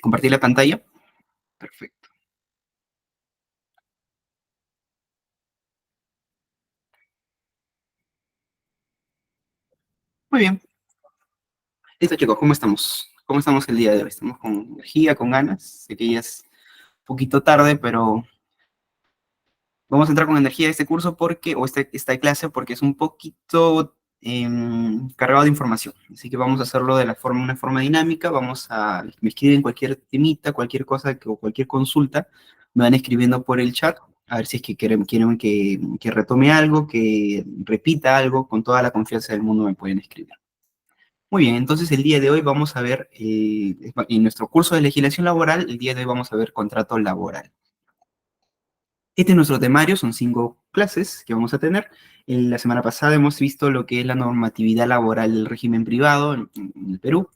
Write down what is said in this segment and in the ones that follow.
compartir la pantalla. Perfecto. Muy bien. Listo, chicos, ¿cómo estamos? ¿Cómo estamos el día de hoy? ¿Estamos con energía, con ganas? Sé que ya es un poquito tarde, pero vamos a entrar con energía a este curso porque, o esta clase porque es un poquito cargado de información. Así que vamos a hacerlo de una forma dinámica. Me escriben cualquier temita, cualquier cosa o cualquier consulta, me van escribiendo por el chat. A ver si es que quieren que retome algo, que repita algo, con toda la confianza del mundo me pueden escribir. Muy bien, entonces el día de hoy vamos a ver, en nuestro curso de legislación laboral, el día de hoy vamos a ver contrato laboral. Este es nuestro temario, son 5 clases que vamos a tener. La semana pasada hemos visto lo que es la normatividad laboral del régimen privado en el Perú.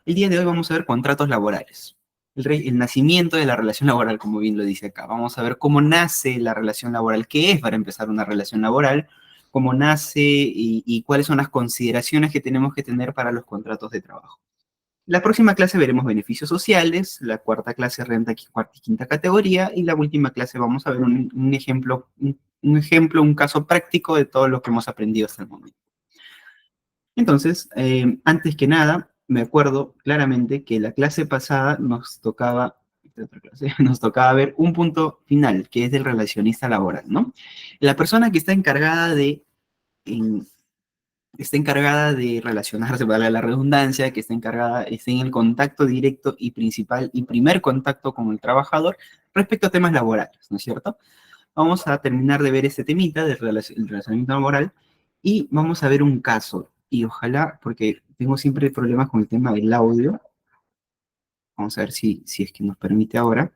El día de hoy vamos a ver contratos laborales. El nacimiento de la relación laboral, como bien lo dice acá. Vamos a ver cómo nace la relación laboral, qué es para empezar una relación laboral, cómo nace y cuáles son las consideraciones que tenemos que tener para los contratos de trabajo. La próxima clase veremos beneficios sociales, la cuarta clase renta cuarta y quinta categoría, y la última clase vamos a ver un ejemplo, un caso práctico de todo lo que hemos aprendido hasta el momento. Entonces, antes que nada, me acuerdo claramente que la clase pasada nos tocaba ver un punto final, que es del relacionista laboral, ¿no? La persona que está encargada de relacionarse, para la redundancia, que está en el contacto directo y principal y primer contacto con el trabajador respecto a temas laborales, ¿no es cierto? Vamos a terminar de ver este temita del relacionamiento laboral y vamos a ver un caso. Y ojalá, porque tengo siempre problemas con el tema del audio, vamos a ver si es que nos permite ahora.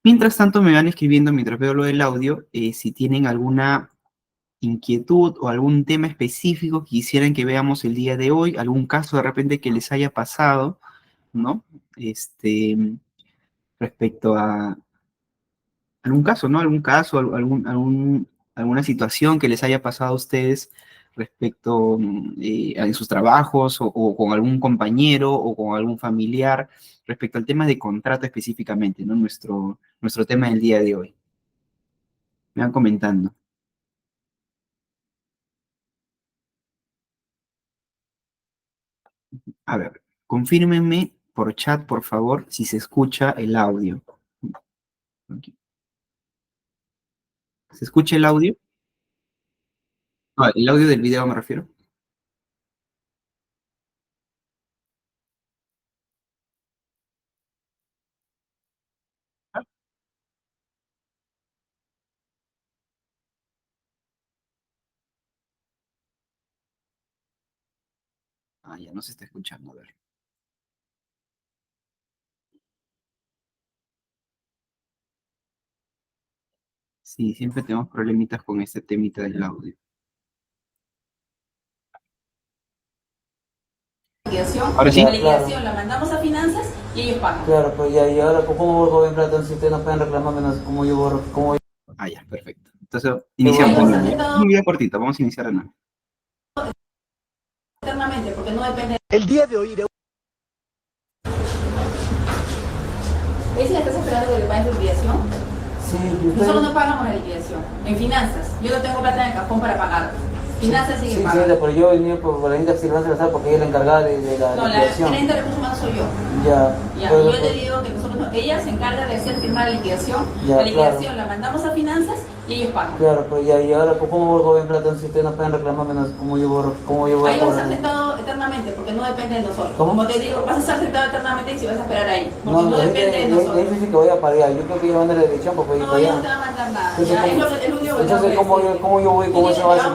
Mientras tanto, me van escribiendo, mientras veo lo del audio, si tienen alguna inquietud o algún tema específico que quisieran que veamos el día de hoy, algún caso de repente que les haya pasado, ¿no? Este, respecto a algún caso, ¿no? Algún caso, alguna situación que les haya pasado a ustedes respecto en sus trabajos o con algún compañero o con algún familiar respecto al tema de contrato específicamente, ¿no? Nuestro tema del día de hoy. Me van comentando. A ver, confírmenme por chat, por favor, si se escucha el audio. ¿Se escucha el audio? Ah, el audio del video me refiero. Ah, ya no se está escuchando, a ver. Sí, siempre tenemos problemitas con este temita del audio. Liquidación, Ahora y sí. la liquidación la mandamos a finanzas y ellos pagan. Claro, pues ya, y ahora, pues, ¿cómo borro en plata? Si ustedes no pueden reclamar menos, ¿cómo yo borro? ¿Cómo yo Ah, ya, perfecto. Entonces, iniciamos de hemos nuevo, ¿ya? aceptado Un video cortito, vamos a iniciar de nuevo. eternamente? Porque no depende. ¿Es si la estás esperando que le pagues la liquidación? Sí, nosotros no pagamos la liquidación. En finanzas, yo no tengo plata en el cajón para pagar. Finanzas sigue pagando. Sí, pero yo venía por la India Silvestre porque ella es la encargada de la liquidación. No, la gerente de recursos humanos soy yo. Ya. Ya, yo le digo que ella se encarga de hacer firmar la liquidación. Ya, la liquidación la mandamos a finanzas y ellos pagan. Claro, pues ya, y ahora, pues, ¿cómo borro en plata si ustedes no pueden reclamar menos? ¿Cómo yo borro? Ahí vas a estar sentado eternamente porque no depende de nosotros. Como te digo, vas a estar sentado eternamente y si vas a esperar ahí. Porque no depende de nosotros. Es difícil que voy a pagar. Yo creo que yo mando la dirección porque no, yo no te va a mandar nada. Ya, es lo único que entonces, ¿cómo yo voy con esa base?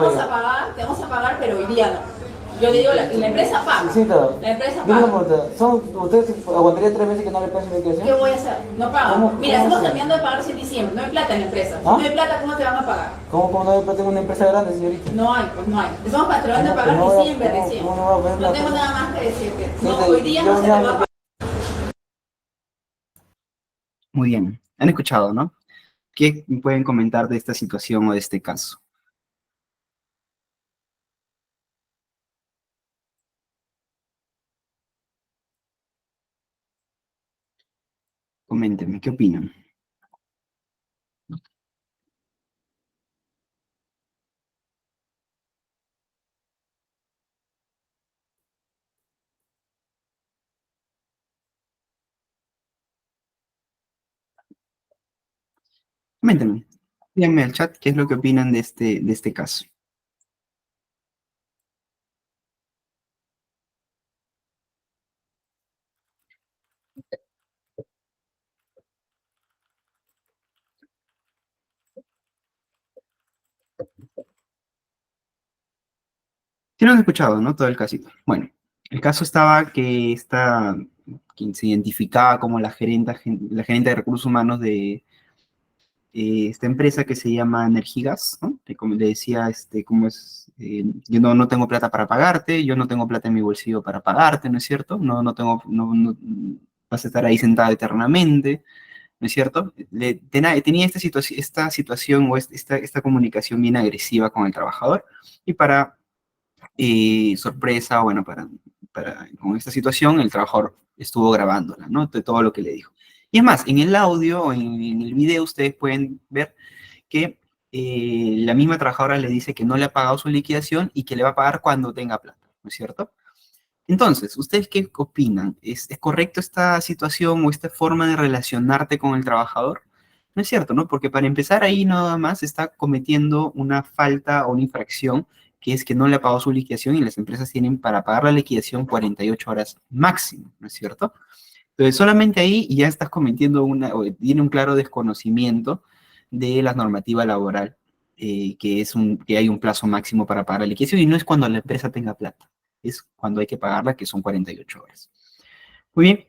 Te vamos a pagar, pero hoy día no. Yo le digo, la empresa paga. Sí, claro. La empresa paga. ¿Ustedes aguantarían 3 meses que no le paguen la liquidación? ¿Qué voy a hacer? No pagan. Mira, estamos terminando de pagarse en diciembre. No hay plata en la empresa. ¿Ah? No hay plata, ¿cómo te van a pagar? ¿Cómo no hay plata en una empresa grande, señorita? No hay, pues no hay. Estamos tratando de pagar diciembre recién. No tengo nada más que decirte. No, hoy día no se te va a pagar. Muy bien. Han escuchado, ¿no? ¿Qué pueden comentar de esta situación o de este caso? Coméntenme, ¿qué opinan? Coméntenme. Díganme al chat qué es lo que opinan de este caso. Sí lo han escuchado, ¿no? Todo el casito. Bueno, el caso estaba que quien se identificaba como la gerente de recursos humanos de esta empresa que se llama Energigas, ¿no? Que como le decía, cómo es, yo no tengo plata para pagarte, yo no tengo plata en mi bolsillo para pagarte, ¿no es cierto? Vas a estar ahí sentado eternamente, ¿no es cierto? Tenía esta situación o esta comunicación bien agresiva con el trabajador y para sorpresa, bueno, con esta situación el trabajador estuvo grabándola, ¿no? De todo lo que le dijo. Y es más, en el audio o en el video ustedes pueden ver que la misma trabajadora le dice que no le ha pagado su liquidación y que le va a pagar cuando tenga plata, ¿no es cierto? Entonces, ¿ustedes qué opinan? ¿Es correcto esta situación o esta forma de relacionarte con el trabajador? No es cierto, ¿no? Porque para empezar ahí nada más está cometiendo una falta o una infracción, que es que no le ha pagado su liquidación y las empresas tienen para pagar la liquidación 48 horas máximo, ¿no es cierto? Entonces, solamente ahí ya estás cometiendo o tiene un claro desconocimiento de la normativa laboral, que hay un plazo máximo para pagar la liquidación y no es cuando la empresa tenga plata, es cuando hay que pagarla, que son 48 horas. Muy bien,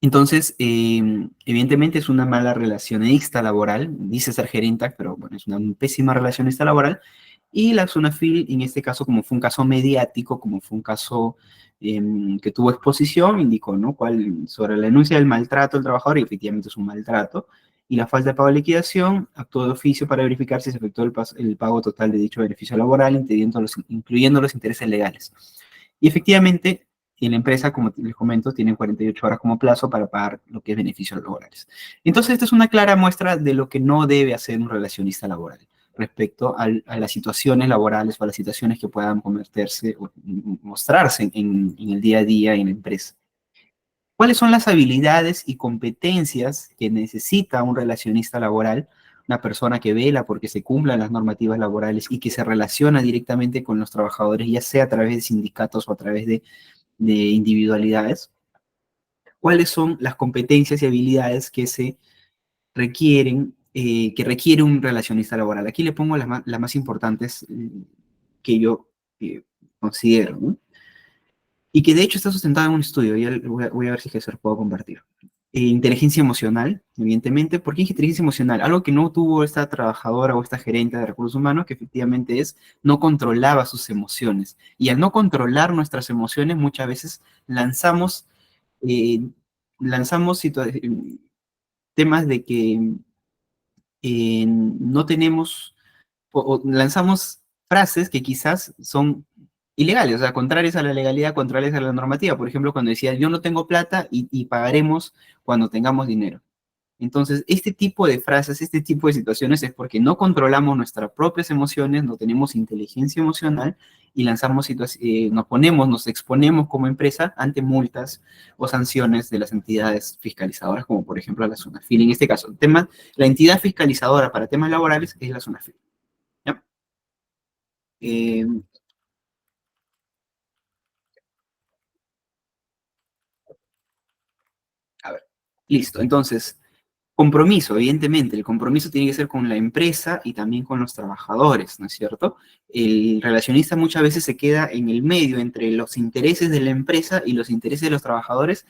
entonces, evidentemente es una mala relacionista laboral, dice ser gerenta, pero bueno, es una pésima relacionista laboral. Y la SUNAFIL, en este caso, como fue un caso mediático, como fue un caso que tuvo exposición, indicó, ¿no? Sobre la denuncia del maltrato del trabajador, y efectivamente es un maltrato, y la falta de pago de liquidación, actuó de oficio para verificar si se efectuó el pago total de dicho beneficio laboral, incluyendo los intereses legales. Y efectivamente, la empresa, como les comento, tiene 48 horas como plazo para pagar lo que es beneficios laborales. Entonces, esta es una clara muestra de lo que no debe hacer un relacionista laboral respecto a las situaciones laborales o a las situaciones que puedan cometerse o mostrarse en el día a día en la empresa. ¿Cuáles son las habilidades y competencias que necesita un relacionista laboral, una persona que vela porque se cumplan las normativas laborales y que se relaciona directamente con los trabajadores, ya sea a través de sindicatos o a través de individualidades? ¿Cuáles son las competencias y habilidades que requiere un relacionista laboral? Aquí le pongo las más importantes que yo considero, ¿no? Y que de hecho está sustentado en un estudio, y voy a ver si se lo puedo compartir. Inteligencia emocional, evidentemente. ¿Por qué inteligencia emocional? Algo que no tuvo esta trabajadora o esta gerente de recursos humanos, que efectivamente no controlaba sus emociones. Y al no controlar nuestras emociones, muchas veces lanzamos, eh, lanzamos temas de que no tenemos, o lanzamos frases que quizás son ilegales, o sea, contrarias a la legalidad, contrarias a la normativa. Por ejemplo, cuando decía, yo no tengo plata y pagaremos cuando tengamos dinero. Entonces, este tipo de frases, este tipo de situaciones es porque no controlamos nuestras propias emociones, no tenemos inteligencia emocional y nos exponemos como empresa ante multas o sanciones de las entidades fiscalizadoras, como por ejemplo la SUNAFIL. En este caso, la entidad fiscalizadora para temas laborales es la SUNAFIL. ¿Ya? Eh, a ver, listo. Entonces, compromiso, evidentemente, el compromiso tiene que ser con la empresa y también con los trabajadores, ¿no es cierto? El relacionista muchas veces se queda en el medio entre los intereses de la empresa y los intereses de los trabajadores,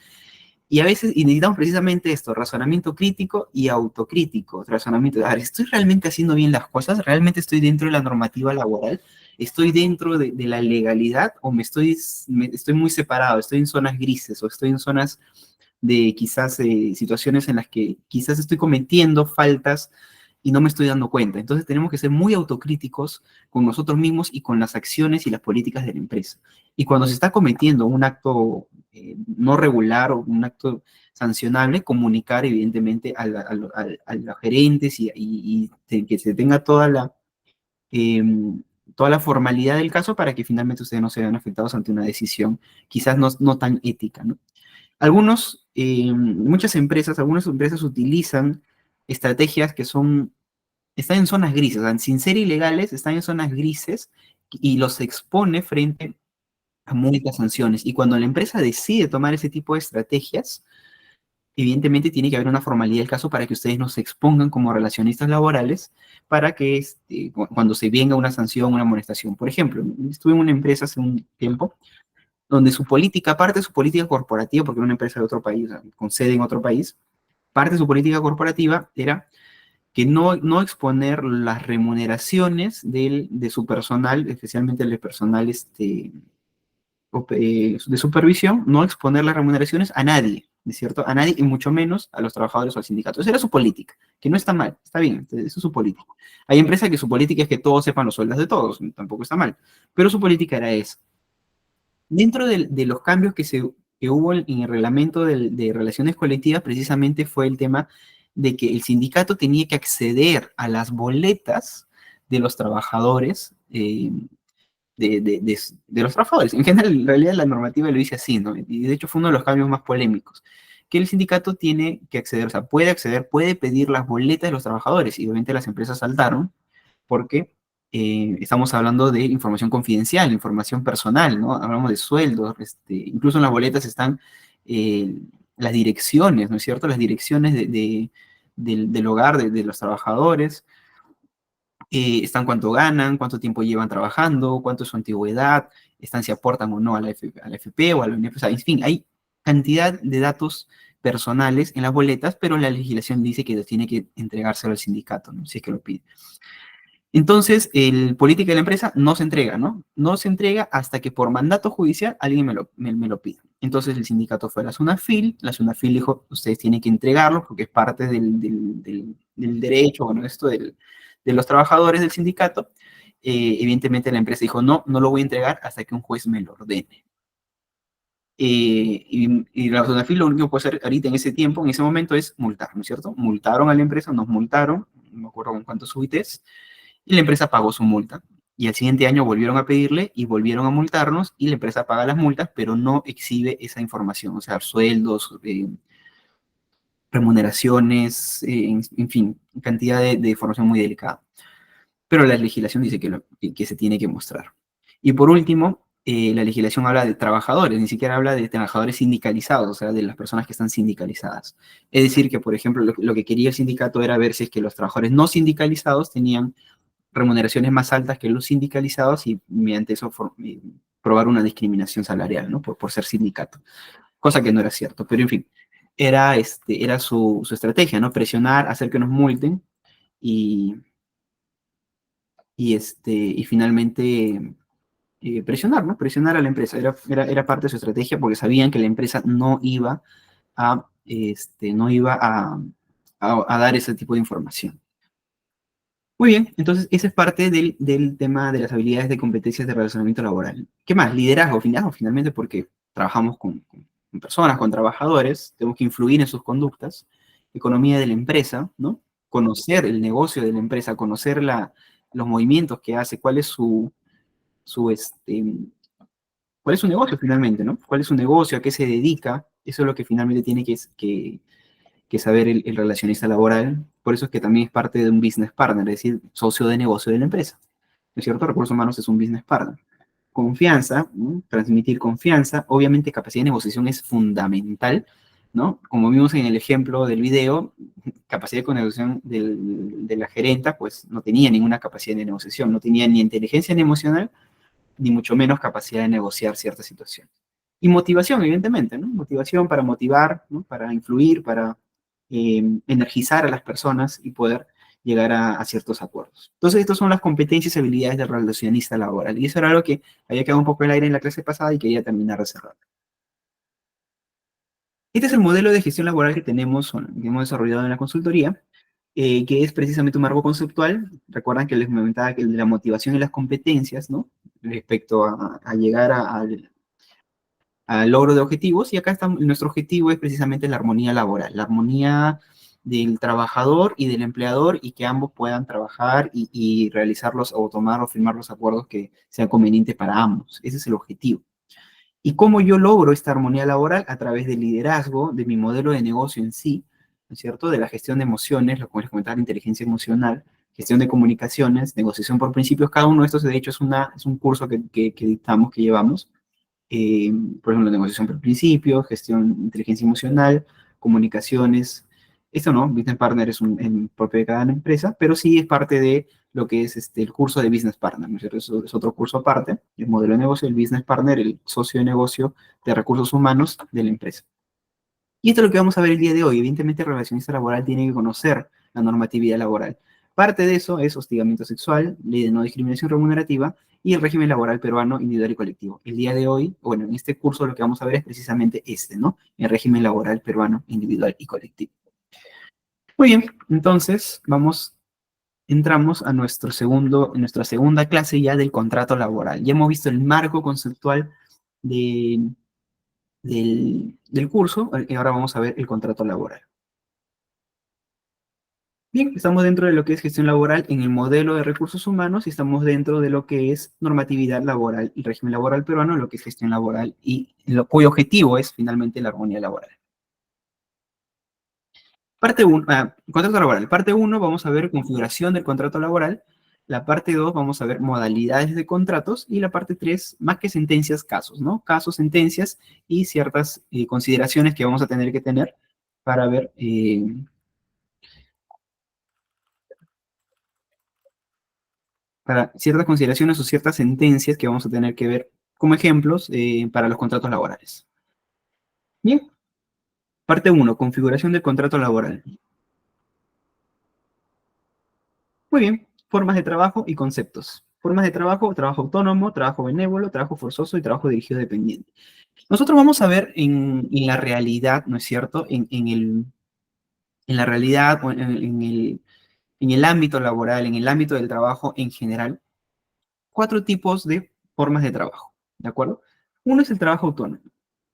y a veces y necesitamos precisamente esto, razonamiento crítico y autocrítico, razonamiento, a ver, ¿estoy realmente haciendo bien las cosas? ¿Realmente estoy dentro de la normativa laboral? ¿Estoy dentro de la legalidad o estoy muy separado? ¿Estoy en zonas grises o estoy en zonas de quizás situaciones en las que quizás estoy cometiendo faltas y no me estoy dando cuenta? Entonces tenemos que ser muy autocríticos con nosotros mismos y con las acciones y las políticas de la empresa. Y cuando se está cometiendo un acto no regular o un acto sancionable comunicar evidentemente a los gerentes que se tenga eh, toda la formalidad del caso para que finalmente ustedes no se vean afectados ante una decisión quizás no tan ética, ¿no? Algunas empresas utilizan estrategias que están en zonas grises, o sea, sin ser ilegales, están en zonas grises y los expone frente a multas, sanciones. Y cuando la empresa decide tomar ese tipo de estrategias, evidentemente tiene que haber una formalidad del caso para que ustedes no se expongan como relacionistas laborales para que cuando se venga una sanción, una amonestación. Por ejemplo, estuve en una empresa hace un tiempo donde su política, parte de su política corporativa, porque era una empresa de otro país, o sea, con sede en otro país, parte de su política corporativa era que no exponer las remuneraciones de su personal, especialmente el personal de supervisión, no exponer las remuneraciones a nadie, ¿no es cierto? A nadie y mucho menos a los trabajadores o al sindicato. Esa era su política, que no está mal, está bien, eso es su política. Hay empresas que su política es que todos sepan los sueldos de todos, tampoco está mal, pero su política era esa. Dentro de los cambios que hubo en el reglamento de relaciones colectivas, precisamente fue el tema de que el sindicato tenía que acceder a las boletas de los trabajadores, de los trabajadores. En general, en realidad la normativa lo dice así, ¿no? Y de hecho fue uno de los cambios más polémicos, que el sindicato tiene que acceder, o sea, puede acceder, puede pedir las boletas de los trabajadores, y obviamente las empresas saltaron, porque estamos hablando de información confidencial, información personal, ¿no? Hablamos de sueldos, incluso en las boletas están eh, las direcciones, ¿no es cierto? Las direcciones del hogar de los trabajadores, están cuánto ganan, cuánto tiempo llevan trabajando, cuánto es su antigüedad, están si aportan o no a la FP o a la UNEP, o sea, en fin, hay cantidad de datos personales en las boletas, pero la legislación dice que tiene que entregárselo al sindicato, ¿no? Si es que lo pide. Entonces, el política de la empresa no se entrega, ¿no? No se entrega hasta que por mandato judicial alguien me lo pida. Entonces, el sindicato fue a la SUNAFIL dijo, ustedes tienen que entregarlo porque es parte del derecho, bueno, esto de los trabajadores del sindicato. Evidentemente, la empresa dijo, no lo voy a entregar hasta que un juez me lo ordene. Y la SUNAFIL lo único que puede hacer ahorita en ese tiempo, en ese momento, es multar, ¿no es cierto? Multaron a la empresa, nos multaron, no me acuerdo con cuántos UITs, y la empresa pagó su multa. Y al siguiente año volvieron a pedirle y volvieron a multarnos y la empresa paga las multas, pero no exhibe esa información, o sea, sueldos, remuneraciones, en fin, cantidad de información muy delicada. Pero la legislación dice que se tiene que mostrar. Y por último, la legislación habla de trabajadores, ni siquiera habla de trabajadores sindicalizados, o sea, de las personas que están sindicalizadas. Es decir, que, por ejemplo, lo que quería el sindicato era ver si es que los trabajadores no sindicalizados tenían remuneraciones más altas que los sindicalizados y mediante eso probar una discriminación salarial, ¿no? Por ser sindicato, cosa que no era cierto, pero en fin, era su estrategia, ¿no? Presionar, hacer que nos multen y, y finalmente presionar, ¿no? Presionar a la empresa, era parte de su estrategia porque sabían que la empresa no iba a dar ese tipo de información. Muy bien, entonces esa es parte del tema de las habilidades de competencias de relacionamiento laboral. ¿Qué más? Liderazgo, finalmente, porque trabajamos con personas, con trabajadores, tenemos que influir en sus conductas, economía de la empresa, ¿no? Conocer el negocio de la empresa, conocer los movimientos que hace, su, este, cuál es su negocio finalmente, ¿no? ¿Cuál es su negocio? ¿A qué se dedica? Eso es lo que finalmente tiene que saber el relacionista laboral. Por eso es que también es parte de un business partner, es decir, socio de negocio de la empresa. ¿No es cierto? Recursos humanos es un business partner. Confianza, ¿no? Transmitir confianza. Obviamente, capacidad de negociación es fundamental, ¿no? Como vimos en el ejemplo del video, capacidad de negociación de la gerenta, pues no tenía ninguna capacidad de negociación, no tenía ni inteligencia ni emocional, ni mucho menos capacidad de negociar ciertas situaciones. Y motivación, evidentemente, ¿no? Motivación para motivar, ¿no? Para influir, para energizar a las personas y poder llegar a ciertos acuerdos. Entonces, estas son las competencias y habilidades del relacionista laboral. Y eso era algo que había quedado un poco en el aire en la clase pasada y quería terminar de cerrar. Este es el modelo de gestión laboral que tenemos, que hemos desarrollado en la consultoría, que es precisamente un marco conceptual. Recuerdan que les comentaba que el de la motivación y las competencias, ¿no? Respecto a llegar al logro de objetivos, y acá está, nuestro objetivo es precisamente la armonía laboral, la armonía del trabajador y del empleador, y que ambos puedan trabajar y realizarlos o tomar o firmar los acuerdos que sean convenientes para ambos. Ese es el objetivo. ¿Y cómo yo logro esta armonía laboral? A través del liderazgo, de mi modelo de negocio en sí, ¿no es cierto? De la gestión de emociones, lo que les comentaba, la inteligencia emocional, gestión de comunicaciones, negociación por principios. Cada uno de estos, de hecho, es un curso que dictamos, que llevamos. Por ejemplo, negociación por principios, gestión, inteligencia emocional, comunicaciones. Esto no, Business Partner es en propio de cada empresa, pero sí es parte de lo que es el curso de Business Partner, ¿no es cierto? Eso es otro curso aparte, el modelo de negocio, el Business Partner, el socio de negocio de recursos humanos de la empresa. Y esto es lo que vamos a ver el día de hoy. Evidentemente, el relacionista laboral tiene que conocer la normatividad laboral. Parte de eso es hostigamiento sexual, ley de no discriminación remunerativa y el régimen laboral peruano individual y colectivo. El día de hoy, bueno, en este curso lo que vamos a ver es precisamente este, ¿no? El régimen laboral peruano individual y colectivo. Muy bien, entonces entramos a nuestra segunda clase ya del contrato laboral. Ya hemos visto el marco conceptual de, del curso, y ahora vamos a ver el contrato laboral. Bien, estamos dentro de lo que es gestión laboral en el modelo de recursos humanos, y estamos dentro de lo que es normatividad laboral y régimen laboral peruano, lo que es gestión laboral, y cuyo objetivo es finalmente la armonía laboral. Parte 1, contrato laboral. Parte 1, vamos a ver configuración del contrato laboral. La parte 2, vamos a ver modalidades de contratos. Y la parte 3, más que sentencias, casos, ¿no? Casos, sentencias y ciertas consideraciones que vamos a tener que tener para ver para ciertas consideraciones o ciertas sentencias que vamos a tener que ver como ejemplos para los contratos laborales. Bien, parte 1, configuración del contrato laboral. Muy bien, formas de trabajo y conceptos. Formas de trabajo: trabajo autónomo, trabajo benévolo, trabajo forzoso y trabajo dirigido dependiente. Nosotros vamos a ver en la realidad, ¿no es cierto? En la realidad o en el ámbito laboral, en el ámbito del trabajo en general, 4 tipos de formas de trabajo, ¿de acuerdo? Uno es el trabajo autónomo,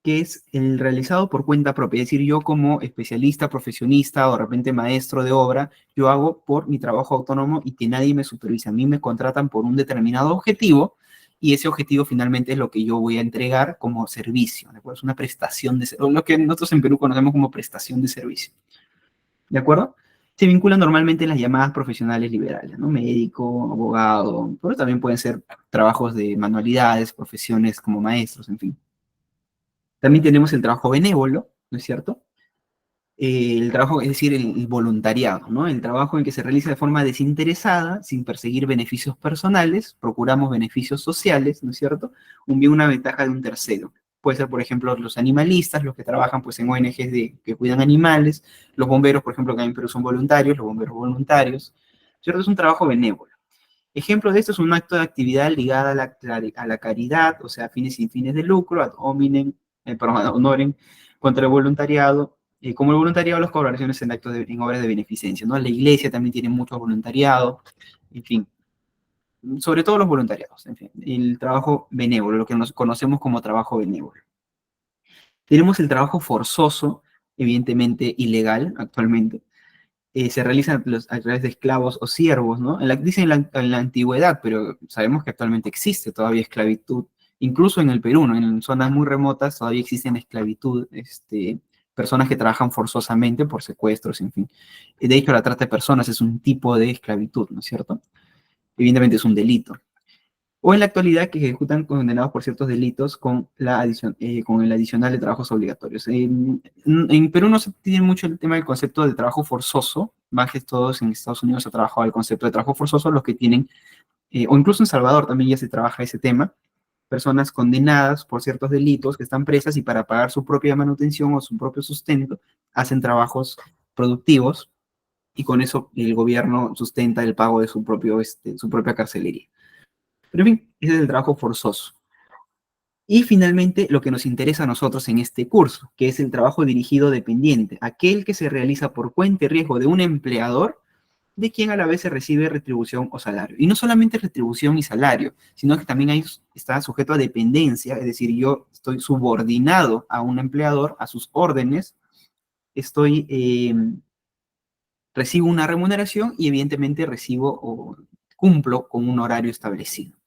que es el realizado por cuenta propia, es decir, yo como especialista, profesionista o de repente maestro de obra, yo hago por mi trabajo autónomo y que nadie me supervisa. A mí me contratan por un determinado objetivo, y ese objetivo finalmente es lo que yo voy a entregar como servicio, ¿de acuerdo? Es una prestación de servicio, lo que nosotros en Perú conocemos como prestación de servicio, ¿de acuerdo? Se vinculan normalmente en las llamadas profesionales liberales, ¿no? Médico, abogado, pero también pueden ser trabajos de manualidades, profesiones como maestros, en fin. También tenemos el trabajo benévolo, ¿no es cierto? El trabajo, es decir, el voluntariado, ¿no? El trabajo en que se realiza de forma desinteresada, sin perseguir beneficios personales, procuramos beneficios sociales, ¿no es cierto? Un bien, una ventaja de un tercero. Puede ser, por ejemplo, los animalistas, los que trabajan pues, en ONGs que cuidan animales, los bomberos, por ejemplo, que en Perú son voluntarios, los bomberos voluntarios, ¿cierto? Es un trabajo benévolo. Ejemplo de esto es un acto de actividad ligada a la caridad, o sea, fines sin fines de lucro, ad hominem, perdón, ad honorem, contra el voluntariado, como el voluntariado, las colaboraciones en actos en obras de beneficencia, ¿no? La iglesia también tiene mucho voluntariado, en fin, sobre todo los voluntariados, en fin, el trabajo benévolo, lo que nos conocemos como trabajo benévolo. Tenemos el trabajo forzoso, evidentemente ilegal actualmente, se realizan a través de esclavos o siervos, ¿no? Dicen en la antigüedad, pero sabemos que actualmente existe todavía esclavitud, incluso en el Perú, ¿no? En zonas muy remotas todavía existen esclavitud, personas que trabajan forzosamente por secuestros, en fin. De hecho, la trata de personas es un tipo de esclavitud, ¿no es cierto? Evidentemente es un delito. O en la actualidad, que ejecutan condenados por ciertos delitos con el adicional de trabajos obligatorios. En Perú no se tiene mucho el tema del concepto de trabajo forzoso, más que todos en Estados Unidos se ha trabajado el concepto de trabajo forzoso, los que tienen, o incluso en Salvador también ya se trabaja ese tema, personas condenadas por ciertos delitos que están presas y para pagar su propia manutención o su propio sustento, hacen trabajos productivos, y con eso el gobierno sustenta el pago de su propia carcelería. Pero en fin, ese es el trabajo forzoso. Y finalmente, lo que nos interesa a nosotros en este curso, que es el trabajo dirigido dependiente, aquel que se realiza por cuenta y riesgo de un empleador, de quien a la vez se recibe retribución o salario. Y no solamente retribución y salario, sino que también está sujeto a dependencia, es decir, yo estoy subordinado a un empleador, a sus órdenes, recibo una remuneración y evidentemente recibo o cumplo con un horario establecido.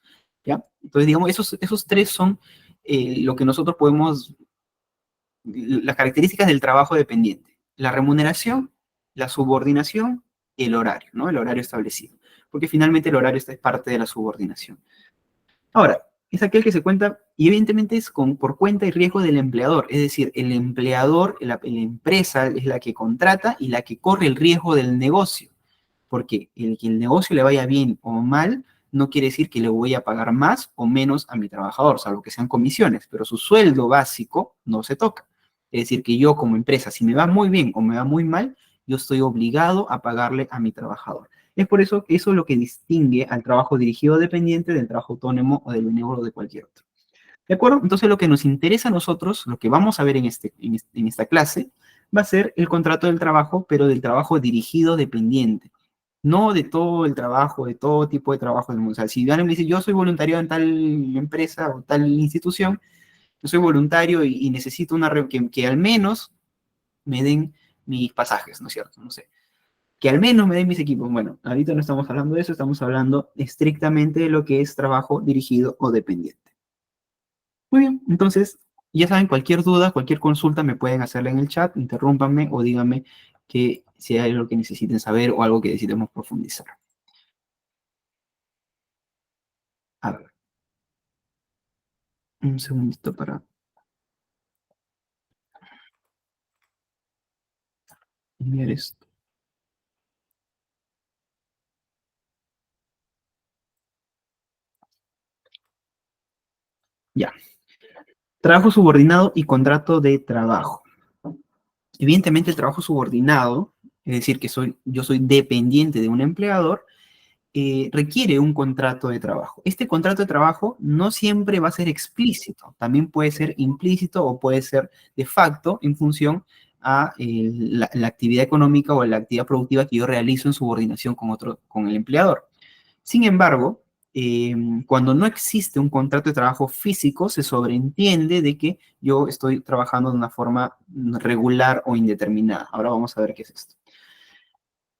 ¿Ya? Entonces, digamos, esos tres son lo que nosotros podemos, las características del trabajo dependiente: la remuneración, la subordinación y el horario, ¿no? El horario establecido. Porque finalmente el horario es parte de la subordinación. Ahora, es aquel que se cuenta, y evidentemente es por cuenta y riesgo del empleador, es decir, el empleador, la empresa es la que contrata y la que corre el riesgo del negocio, porque que el negocio le vaya bien o mal no quiere decir que le voy a pagar más o menos a mi trabajador, salvo que sean comisiones, pero su sueldo básico no se toca. Es decir, que yo como empresa, si me va muy bien o me va muy mal, yo estoy obligado a pagarle a mi trabajador. Es por eso que eso es lo que distingue al trabajo dirigido dependiente del trabajo autónomo o del benévolo o de cualquier otro. ¿De acuerdo? Entonces lo que nos interesa a nosotros, lo que vamos a ver en esta clase, va a ser el contrato del trabajo, pero del trabajo dirigido dependiente. No de todo el trabajo, de todo tipo de trabajo del mundo. O sea, si alguien me dice, yo soy voluntario en tal empresa o tal institución, yo soy voluntario y necesito que al menos me den mis pasajes, ¿no es cierto? No sé. Que al menos me den mis equipos. Bueno, ahorita no estamos hablando de eso, estamos hablando estrictamente de lo que es trabajo dirigido o dependiente. Muy bien, entonces, ya saben, cualquier duda, cualquier consulta me pueden hacerla en el chat, interrúmpanme o díganme que si hay algo que necesiten saber o algo que necesitemos profundizar. A ver, un segundito para enviar esto. Ya. Trabajo subordinado y contrato de trabajo. Evidentemente, el trabajo subordinado, es decir, que yo soy dependiente de un empleador, requiere un contrato de trabajo. Este contrato de trabajo no siempre va a ser explícito, también puede ser implícito o puede ser de facto en función a la actividad económica o la actividad productiva que yo realizo en subordinación con el empleador. Sin embargo, cuando no existe un contrato de trabajo físico, se sobreentiende de que yo estoy trabajando de una forma regular o indeterminada. Ahora vamos a ver qué es esto.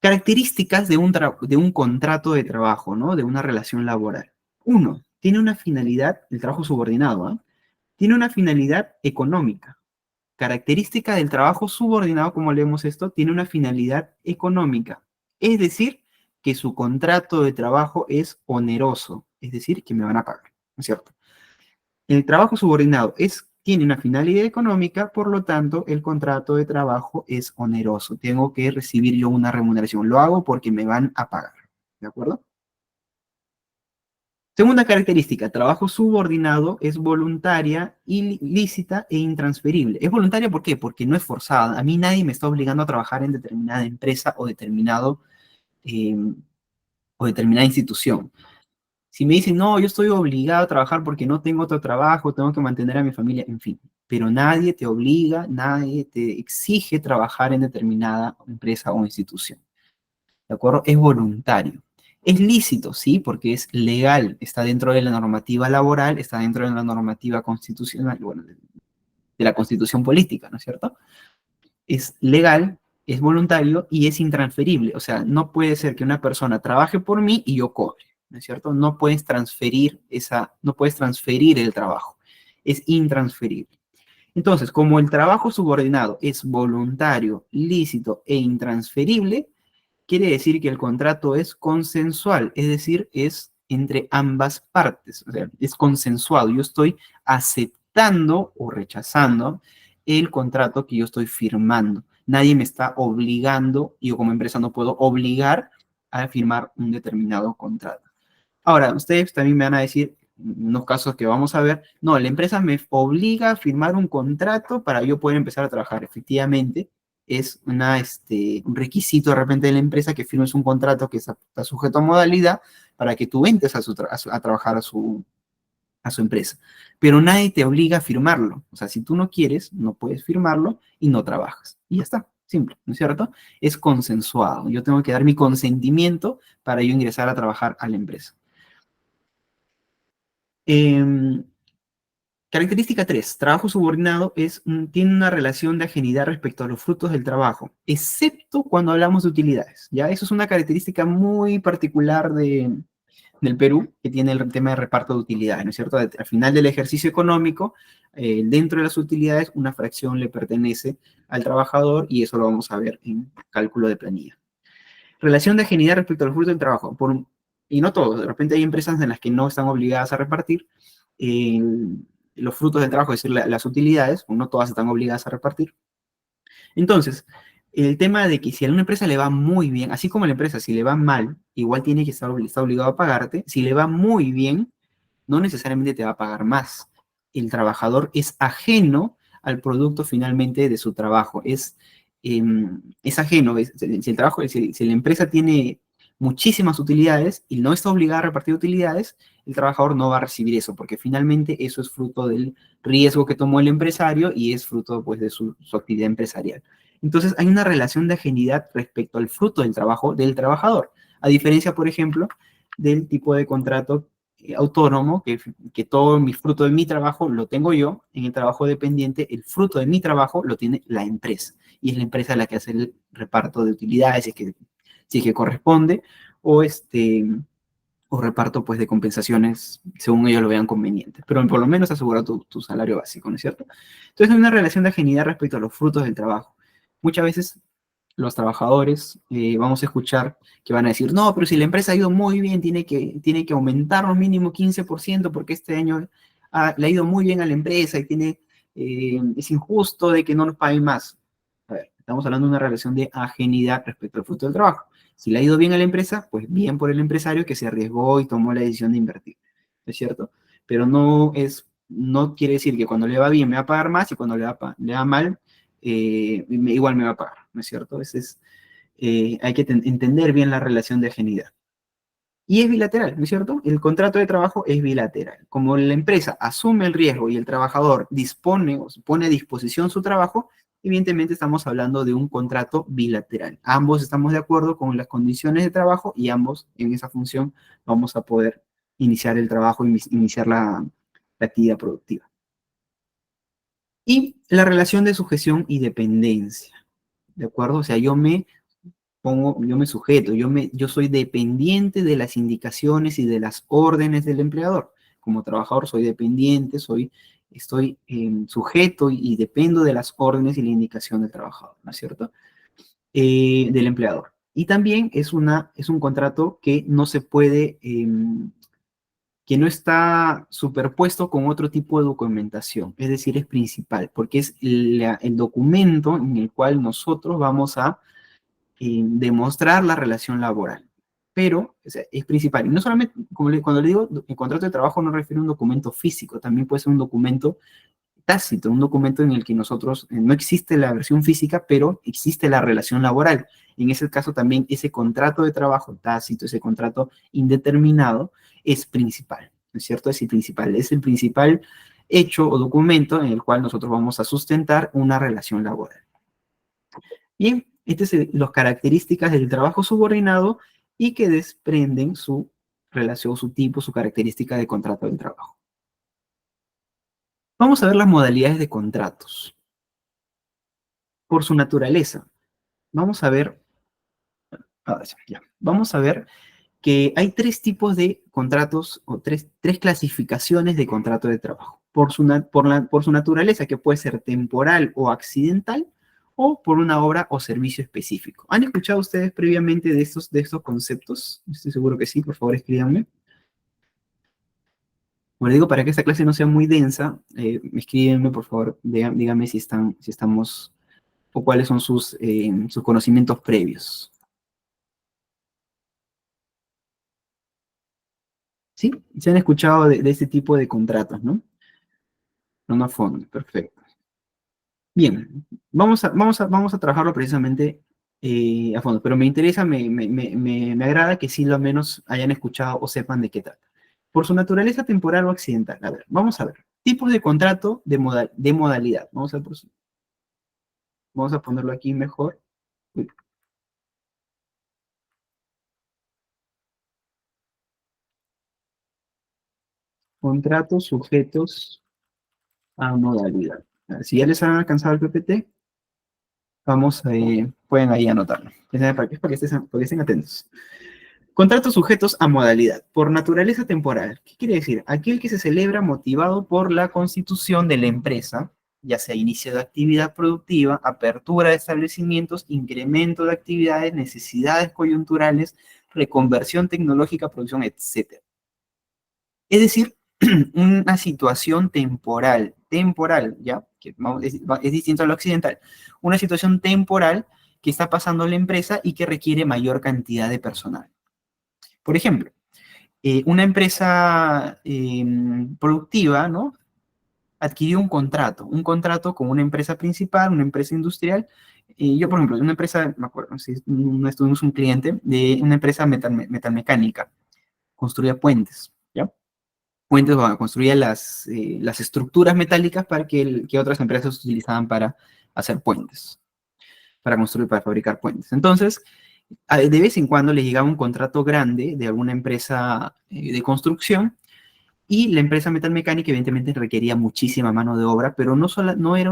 Características de un contrato de trabajo, ¿no? De una relación laboral. Uno, tiene una finalidad, el trabajo subordinado, ¿eh? Tiene una finalidad económica. Característica del trabajo subordinado, como leemos esto, tiene una finalidad económica. Es decir, que su contrato de trabajo es oneroso, es decir, que me van a pagar, ¿no es cierto? El trabajo subordinado tiene una finalidad económica, por lo tanto, el contrato de trabajo es oneroso. Tengo que recibir yo una remuneración. Lo hago porque me van a pagar. ¿De acuerdo? Segunda característica, trabajo subordinado es voluntaria, ilícita e intransferible. Es voluntaria, ¿por qué? Porque no es forzada. A mí nadie me está obligando a trabajar en determinada empresa eh, o determinada institución. Si me dicen, no, yo estoy obligado a trabajar porque no tengo otro trabajo, tengo que mantener a mi familia, en fin. Pero nadie te obliga, nadie te exige trabajar en determinada empresa o institución. ¿De acuerdo? Es voluntario. Es lícito, sí, porque es legal, está dentro de la normativa laboral, está dentro de la normativa constitucional, bueno, de la constitución política, ¿no es cierto? Es legal, es voluntario y es intransferible. O sea, no puede ser que una persona trabaje por mí y yo cobre, ¿no es cierto? No puedes transferir el trabajo. Es intransferible. Entonces, como el trabajo subordinado es voluntario, lícito e intransferible, quiere decir que el contrato es consensual, es decir, es entre ambas partes, o sea, es consensuado. Yo estoy aceptando o rechazando el contrato que yo estoy firmando. Nadie me está obligando, y yo como empresa no puedo obligar a firmar un determinado contrato. Ahora, ustedes también me van a decir, en unos casos que vamos a ver, no, la empresa me obliga a firmar un contrato para yo poder empezar a trabajar. Efectivamente, es un requisito de repente de la empresa que firmes un contrato que está sujeto a modalidad para que tú entres a trabajar a su empresa. Pero nadie te obliga a firmarlo. O sea, si tú no quieres, no puedes firmarlo y no trabajas. Y ya está. simple, ¿no es cierto? Es consensuado. Yo tengo que dar mi consentimiento para yo ingresar a trabajar a la empresa. Em, Característica 3. Trabajo subordinado tiene una relación de ajenidad respecto a los frutos del trabajo, excepto cuando hablamos de utilidades. ¿Ya? Eso es una característica muy particular del Perú, que tiene el tema de reparto de utilidades, ¿no es cierto? Al final del ejercicio económico, dentro de las utilidades, una fracción le pertenece al trabajador y eso lo vamos a ver en cálculo de planilla. Relación de ajenidad respecto a los frutos del trabajo. Y no todos, de repente hay empresas en las que no están obligadas a repartir los frutos del trabajo, es decir, las utilidades, no todas están obligadas a repartir. Entonces, el tema de que si a una empresa le va muy bien, así como a la empresa, si le va mal, igual tiene que estar está obligado a pagarte. Si le va muy bien, no necesariamente te va a pagar más. El trabajador es ajeno al producto finalmente de su trabajo. Es ajeno. Si la empresa tiene muchísimas utilidades y no está obligada a repartir utilidades, el trabajador no va a recibir eso, porque finalmente eso es fruto del riesgo que tomó el empresario y es fruto pues, de su actividad empresarial. Entonces hay una relación de ajenidad respecto al fruto del trabajo del trabajador, a diferencia, por ejemplo, del tipo de contrato autónomo, que todo mi fruto de mi trabajo lo tengo yo. En el trabajo dependiente, el fruto de mi trabajo lo tiene la empresa, y es la empresa la que hace el reparto de utilidades, si es que corresponde, o reparto pues de compensaciones según ellos lo vean conveniente, pero por lo menos asegura tu salario básico, ¿no es cierto? Entonces hay una relación de ajenidad respecto a los frutos del trabajo. Muchas veces los trabajadores vamos a escuchar que van a decir, no, pero si la empresa ha ido muy bien, tiene que aumentar un mínimo 15% porque este año le ha ido muy bien a la empresa y es injusto de que no nos paguen más. A ver, estamos hablando de una relación de ajenidad respecto al fruto del trabajo. Si le ha ido bien a la empresa, pues bien por el empresario que se arriesgó y tomó la decisión de invertir, ¿no es cierto? Pero no quiere decir que cuando le va bien me va a pagar más y cuando le va mal, igual me va a pagar, ¿no es cierto? Hay que entender bien la relación de ajenidad. Y es bilateral, ¿no es cierto? El contrato de trabajo es bilateral. Como la empresa asume el riesgo y el trabajador dispone o pone a disposición su trabajo, evidentemente estamos hablando de un contrato bilateral. Ambos estamos de acuerdo con las condiciones de trabajo y ambos en esa función vamos a poder iniciar el trabajo, iniciar la actividad productiva. Y la relación de sujeción y dependencia, ¿de acuerdo? O sea, yo me sujeto, yo soy dependiente de las indicaciones y de las órdenes del empleador. Como trabajador soy dependiente, estoy sujeto y dependo de las órdenes y la indicación del trabajador, ¿no es cierto? Del empleador. Y también es un contrato que no se puede, que no está superpuesto con otro tipo de documentación, es decir, es principal, porque es el documento en el cual nosotros vamos a demostrar la relación laboral. Pero o sea, es principal. Y no solamente, cuando le digo el contrato de trabajo, no refiere a un documento físico, también puede ser un documento tácito, un documento en el que nosotros, no existe la versión física, pero existe la relación laboral. En ese caso también ese contrato de trabajo tácito, ese contrato indeterminado, es principal, ¿no es cierto? Es el principal hecho o documento en el cual nosotros vamos a sustentar una relación laboral. Bien, estas son las características del trabajo subordinado y que desprenden su relación, su tipo, su característica de contrato de trabajo. Vamos a ver las modalidades de contratos. Por su naturaleza, vamos a ver que hay tres tipos de contratos o tres clasificaciones de contrato de trabajo. Por su naturaleza, que puede ser temporal o accidental, o por una obra o servicio específico. ¿Han escuchado ustedes previamente de estos conceptos? Estoy seguro que sí, por favor escríbanme. Bueno, digo, para que esta clase no sea muy densa, escríbenme, por favor, díganme si estamos, o cuáles son sus conocimientos previos. ¿Sí? Se han escuchado de este tipo de contratos, ¿no? No a fondo, perfecto. Bien, vamos a trabajarlo precisamente a fondo, pero me interesa, me agrada que sí lo menos hayan escuchado o sepan de qué trata. Por su naturaleza temporal o accidental. A ver, vamos a ver. Tipos de contrato de modalidad. Vamos a ponerlo aquí mejor. Contratos sujetos a modalidad. A ver, si ya les han alcanzado el PPT, vamos, pueden ahí anotarlo. Es para que estén atentos. Contratos sujetos a modalidad, por naturaleza temporal. ¿Qué quiere decir? Aquel que se celebra motivado por la constitución de la empresa, ya sea inicio de actividad productiva, apertura de establecimientos, incremento de actividades, necesidades coyunturales, reconversión tecnológica, producción, etc. Es decir, una situación temporal, ¿ya? Es distinto a lo occidental. Una situación temporal que está pasando en la empresa y que requiere mayor cantidad de personal. Por ejemplo, una empresa productiva, ¿no? Adquirió un contrato con una empresa principal, una empresa industrial. Yo, por ejemplo, una empresa, me acuerdo, si tuvimos un cliente de una empresa metalmecánica, construía puentes, ¿ya? Puentes, bueno, construía las estructuras metálicas para que otras empresas utilizaban para hacer puentes, para construir, para fabricar puentes. Entonces, de vez en cuando le llegaba un contrato grande de alguna empresa de construcción y la empresa metalmecánica evidentemente requería muchísima mano de obra, pero no era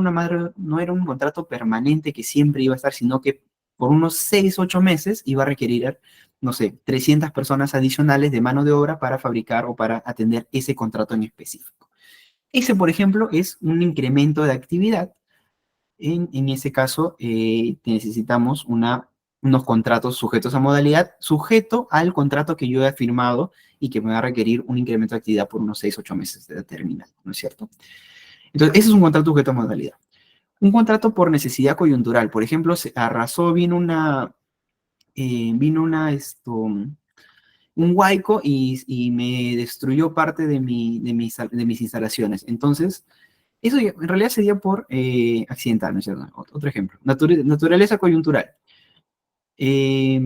un contrato permanente que siempre iba a estar, sino que por unos 6, 8 meses iba a requerir, no sé, 300 personas adicionales de mano de obra para fabricar o para atender ese contrato en específico. Ese, por ejemplo, es un incremento de actividad. En ese caso, necesitamos unos contratos sujetos a modalidad, sujeto al contrato que yo he firmado y que me va a requerir un incremento de actividad por unos 6, 8 meses de determinado, ¿no es cierto? Entonces, ese es un contrato sujeto a modalidad. Un contrato por necesidad coyuntural, por ejemplo, se arrasó, un huaico y me destruyó parte de mis instalaciones. Entonces, eso en realidad sería por accidental, ¿no es cierto? Otro ejemplo. Naturaleza coyuntural. Eh,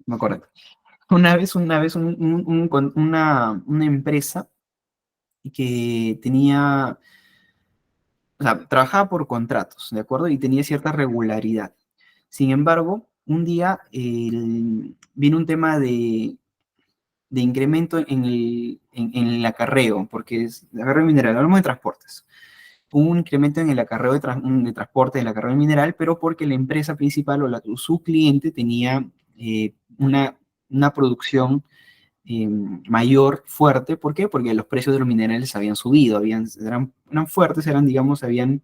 me acuerdo. Una vez una empresa que tenía, o sea, trabajaba por contratos, ¿de acuerdo? Y tenía cierta regularidad. Sin embargo, un día vino un tema de incremento en el acarreo, porque es el acarreo mineral, hablamos de transportes. Hubo un incremento en el acarreo de transporte del acarreo mineral, pero porque la empresa principal o su cliente tenía una producción mayor, fuerte. ¿Por qué? Porque los precios de los minerales habían subido, eran fuertes, digamos, eh,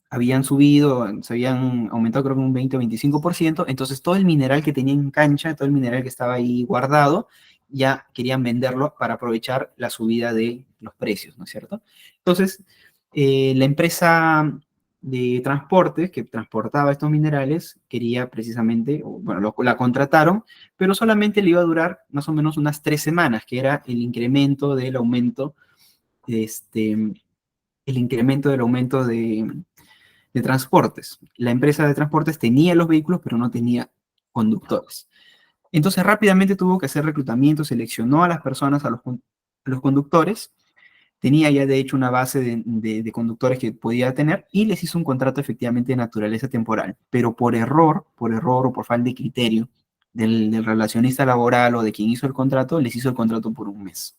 habían subido, se habían aumentado creo que un 20 o 25%, entonces todo el mineral que tenía en cancha, todo el mineral que estaba ahí guardado, ya querían venderlo para aprovechar la subida de los precios, ¿no es cierto? Entonces, la empresa de transportes que transportaba estos minerales quería precisamente, bueno, la contrataron, pero solamente le iba a durar más o menos unas 3 semanas, que era el incremento del aumento, este, el incremento del aumento de transportes. La empresa de transportes tenía los vehículos, pero no tenía conductores. Entonces rápidamente tuvo que hacer reclutamiento, seleccionó a las personas, a los conductores, tenía ya de hecho una base de conductores que podía tener y les hizo un contrato efectivamente de naturaleza temporal, pero por error o por falta de criterio del relacionista laboral o de quien hizo el contrato, les hizo el contrato por un mes.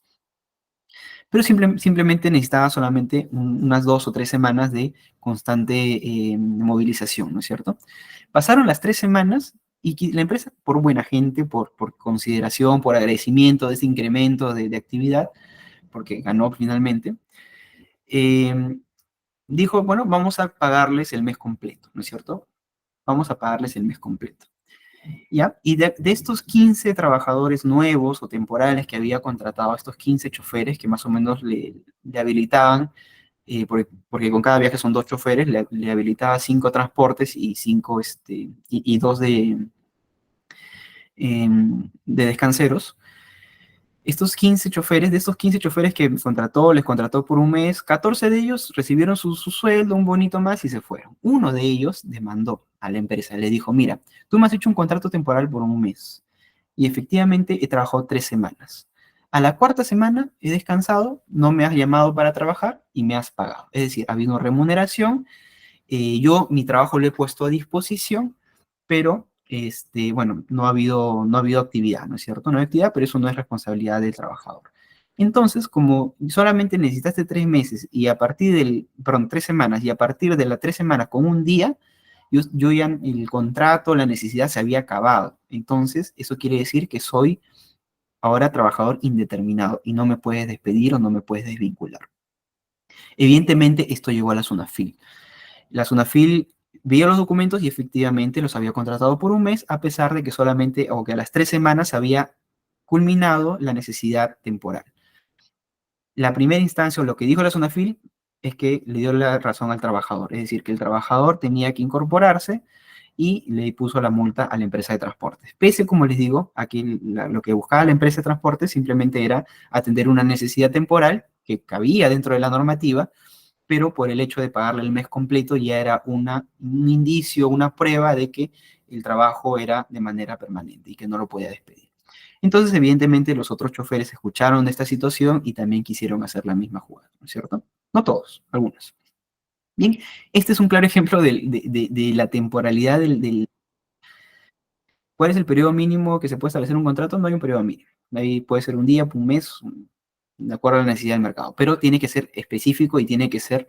Pero simplemente necesitaba solamente unas 2 o 3 semanas de constante movilización, ¿no es cierto? Pasaron las 3 semanas y la empresa, por buena gente, por consideración, por agradecimiento de ese incremento de actividad, porque ganó finalmente, eh, dijo, bueno, vamos a pagarles el mes completo, ¿no es cierto? Vamos a pagarles el mes completo. ¿Ya? Y de estos 15 trabajadores nuevos o temporales que había contratado, a estos 15 choferes que más o menos le habilitaban, porque con cada viaje son 2 choferes, le habilitaba 5 transportes y 5, y 2 de descanseros. Estos 15 choferes, de estos 15 choferes que les contrató por un mes, 14 de ellos recibieron su sueldo, un bonito más y se fueron. Uno de ellos demandó a la empresa, le dijo, mira, tú me has hecho un contrato temporal por un mes y efectivamente he trabajado 3 semanas. A la cuarta semana he descansado, no me has llamado para trabajar y me has pagado. Es decir, ha habido remuneración, yo mi trabajo lo he puesto a disposición, pero bueno, no ha habido actividad, ¿no es cierto? No hay actividad, pero eso no es responsabilidad del trabajador. Entonces, como solamente necesitaste 3 meses y a partir perdón, 3 semanas y a partir de las 3 semanas con un día, yo ya el contrato, la necesidad se había acabado. Entonces, eso quiere decir que soy ahora trabajador indeterminado y no me puedes despedir o no me puedes desvincular. Evidentemente, esto llegó a la SUNAFIL. La SUNAFIL vio los documentos y efectivamente los había contratado por un mes, a pesar de que solamente, o que a las 3 semanas había culminado la necesidad temporal. La primera instancia, o lo que dijo la SUNAFIL, es que le dio la razón al trabajador, es decir, que el trabajador tenía que incorporarse y le puso la multa a la empresa de transportes. Pese, como les digo, a que lo que buscaba la empresa de transportes simplemente era atender una necesidad temporal que cabía dentro de la normativa, pero por el hecho de pagarle el mes completo ya era un indicio, una prueba de que el trabajo era de manera permanente y que no lo podía despedir. Entonces, evidentemente, los otros choferes escucharon de esta situación y también quisieron hacer la misma jugada, ¿no es cierto? No todos, algunos. Bien, este es un claro ejemplo de la temporalidad ¿Cuál es el periodo mínimo que se puede establecer en un contrato? No hay un periodo mínimo. Ahí puede ser un día, un mes, de acuerdo a la necesidad del mercado, pero tiene que ser específico y tiene que ser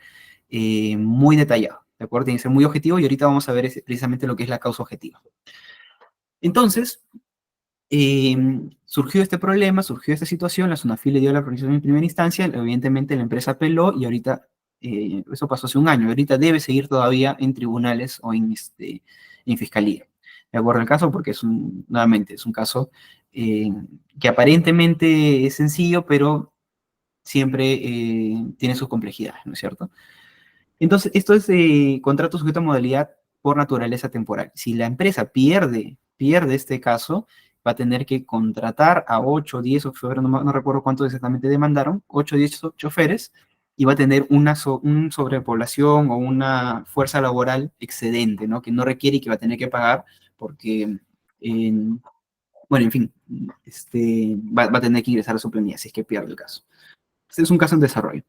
muy detallado, ¿de acuerdo? Tiene que ser muy objetivo y ahorita vamos a ver precisamente lo que es la causa objetiva. Entonces, surgió este problema, surgió esta situación, la SUNAFIL le dio la autorización en primera instancia, evidentemente la empresa apeló y ahorita, eso pasó hace un año, ahorita debe seguir todavía en tribunales o en fiscalía. De acuerdo al caso, porque nuevamente, es un caso que aparentemente es sencillo, pero siempre tiene sus complejidades, ¿no es cierto? Entonces, esto es contrato sujeto a modalidad por naturaleza temporal. Si la empresa pierde este caso, va a tener que contratar a 8 o 10 choferes, no recuerdo cuántos exactamente demandaron, 8 o 10 choferes, y va a tener una sobrepoblación o una fuerza laboral excedente, ¿no? Que no requiere y que va a tener que pagar porque, bueno, en fin, va a tener que ingresar a su planilla si es que pierde el caso. Este es un caso en desarrollo.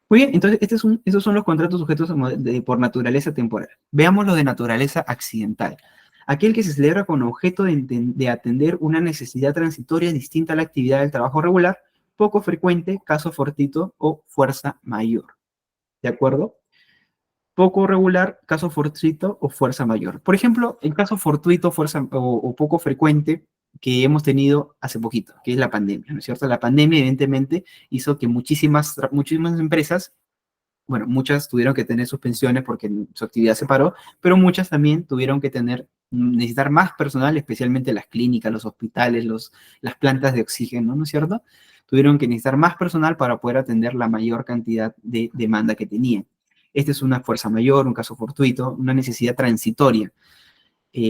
Muy bien, entonces estos son los contratos sujetos por naturaleza temporal. Veamos los de naturaleza accidental. Aquel que se celebra con objeto de atender una necesidad transitoria distinta a la actividad del trabajo regular, poco frecuente, caso fortuito o fuerza mayor. ¿De acuerdo? Poco regular, caso fortuito o fuerza mayor. Por ejemplo, el caso fortuito o poco frecuente que hemos tenido hace poquito, que es la pandemia, ¿no es cierto? La pandemia evidentemente hizo que muchísimas empresas, bueno, muchas tuvieron que tener suspensiones porque su actividad se paró, pero muchas también tuvieron que necesitar más personal, especialmente las clínicas, los hospitales, las plantas de oxígeno, ¿no es cierto? Tuvieron que necesitar más personal para poder atender la mayor cantidad de demanda que tenían. Esta es una fuerza mayor, un caso fortuito, una necesidad transitoria.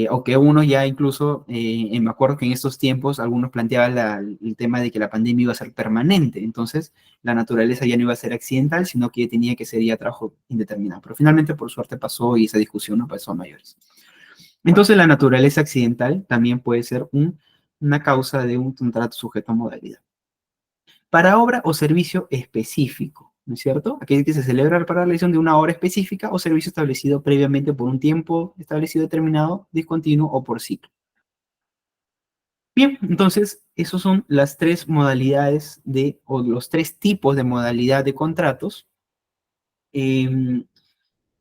O que uno ya incluso, me acuerdo que en estos tiempos algunos planteaban el tema de que la pandemia iba a ser permanente, entonces la naturaleza ya no iba a ser accidental, sino que tenía que ser ya trabajo indeterminado. Pero finalmente, por suerte, pasó y esa discusión no pasó a mayores. Entonces, la naturaleza accidental también puede ser una causa de un contrato sujeto a modalidad. Para obra o servicio específico, ¿no es cierto? Aquel que se celebra para la realización de una obra específica o servicio establecido previamente por un tiempo establecido determinado, discontinuo o por ciclo. Bien, entonces, esos son las tres modalidades o los tres tipos de modalidad de contratos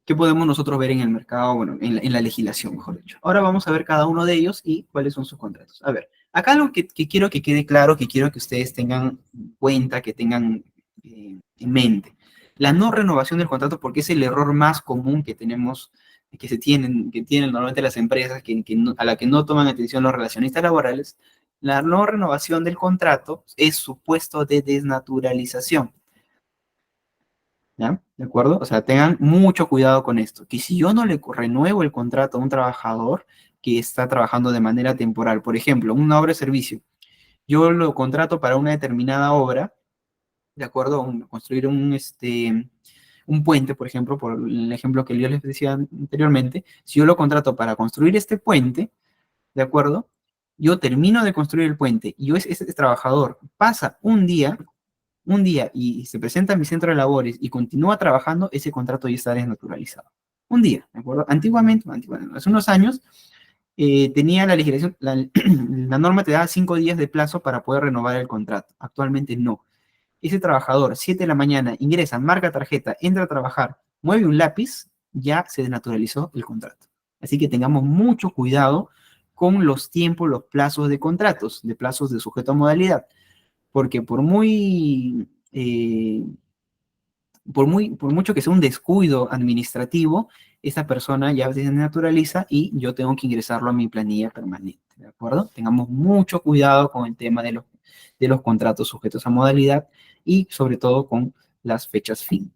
que podemos nosotros ver en el mercado, bueno, en la legislación, mejor dicho. Ahora vamos a ver cada uno de ellos y cuáles son sus contratos. A ver, acá algo que quiero que quede claro, que quiero que ustedes tengan en cuenta, que tengan en mente. La no renovación del contrato, porque es el error más común que tenemos, que tienen normalmente las empresas, a la que no toman atención los relacionistas laborales. La no renovación del contrato es supuesto de desnaturalización. ¿Ya? ¿De acuerdo? O sea, tengan mucho cuidado con esto, que si yo no le renuevo el contrato a un trabajador que está trabajando de manera temporal, por ejemplo, una obra de servicio, yo lo contrato para una determinada obra, ¿de acuerdo? Construir un puente, por ejemplo, por el ejemplo que yo les decía anteriormente, si yo lo contrato para construir este puente, ¿de acuerdo? yo termino de construir el puente y ese trabajador pasa un día y se presenta a mi centro de labores y continúa trabajando, ese contrato ya está desnaturalizado. Un día, ¿de acuerdo? Antiguamente, hace unos años, tenía la legislación, la norma te da 5 días de plazo para poder renovar el contrato. Actualmente no. Ese trabajador, 7 de la mañana, ingresa, marca tarjeta, entra a trabajar, mueve un lápiz, ya se desnaturalizó el contrato. Así que tengamos mucho cuidado con los tiempos, los plazos de contratos, de plazos de sujeto a modalidad, porque por mucho que sea un descuido administrativo, esa persona ya se desnaturaliza y yo tengo que ingresarlo a mi planilla permanente, ¿de acuerdo? Tengamos mucho cuidado con el tema de los contratos sujetos a modalidad y sobre todo con las fechas fin.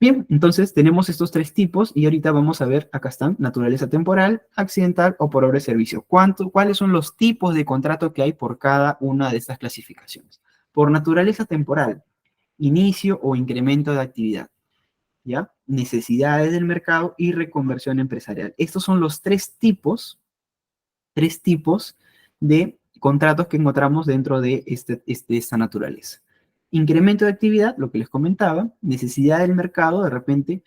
Bien, entonces tenemos estos 3 tipos y ahorita vamos a ver, acá están, naturaleza temporal, accidental o por obra de servicio. ¿Cuáles son los tipos de contrato que hay por cada una de estas clasificaciones? Por naturaleza temporal, inicio o incremento de actividad, ¿ya? Necesidades del mercado y reconversión empresarial. Estos son los 3 tipos de contratos que encontramos dentro de esta naturaleza. Incremento de actividad, lo que les comentaba, necesidad del mercado, de repente,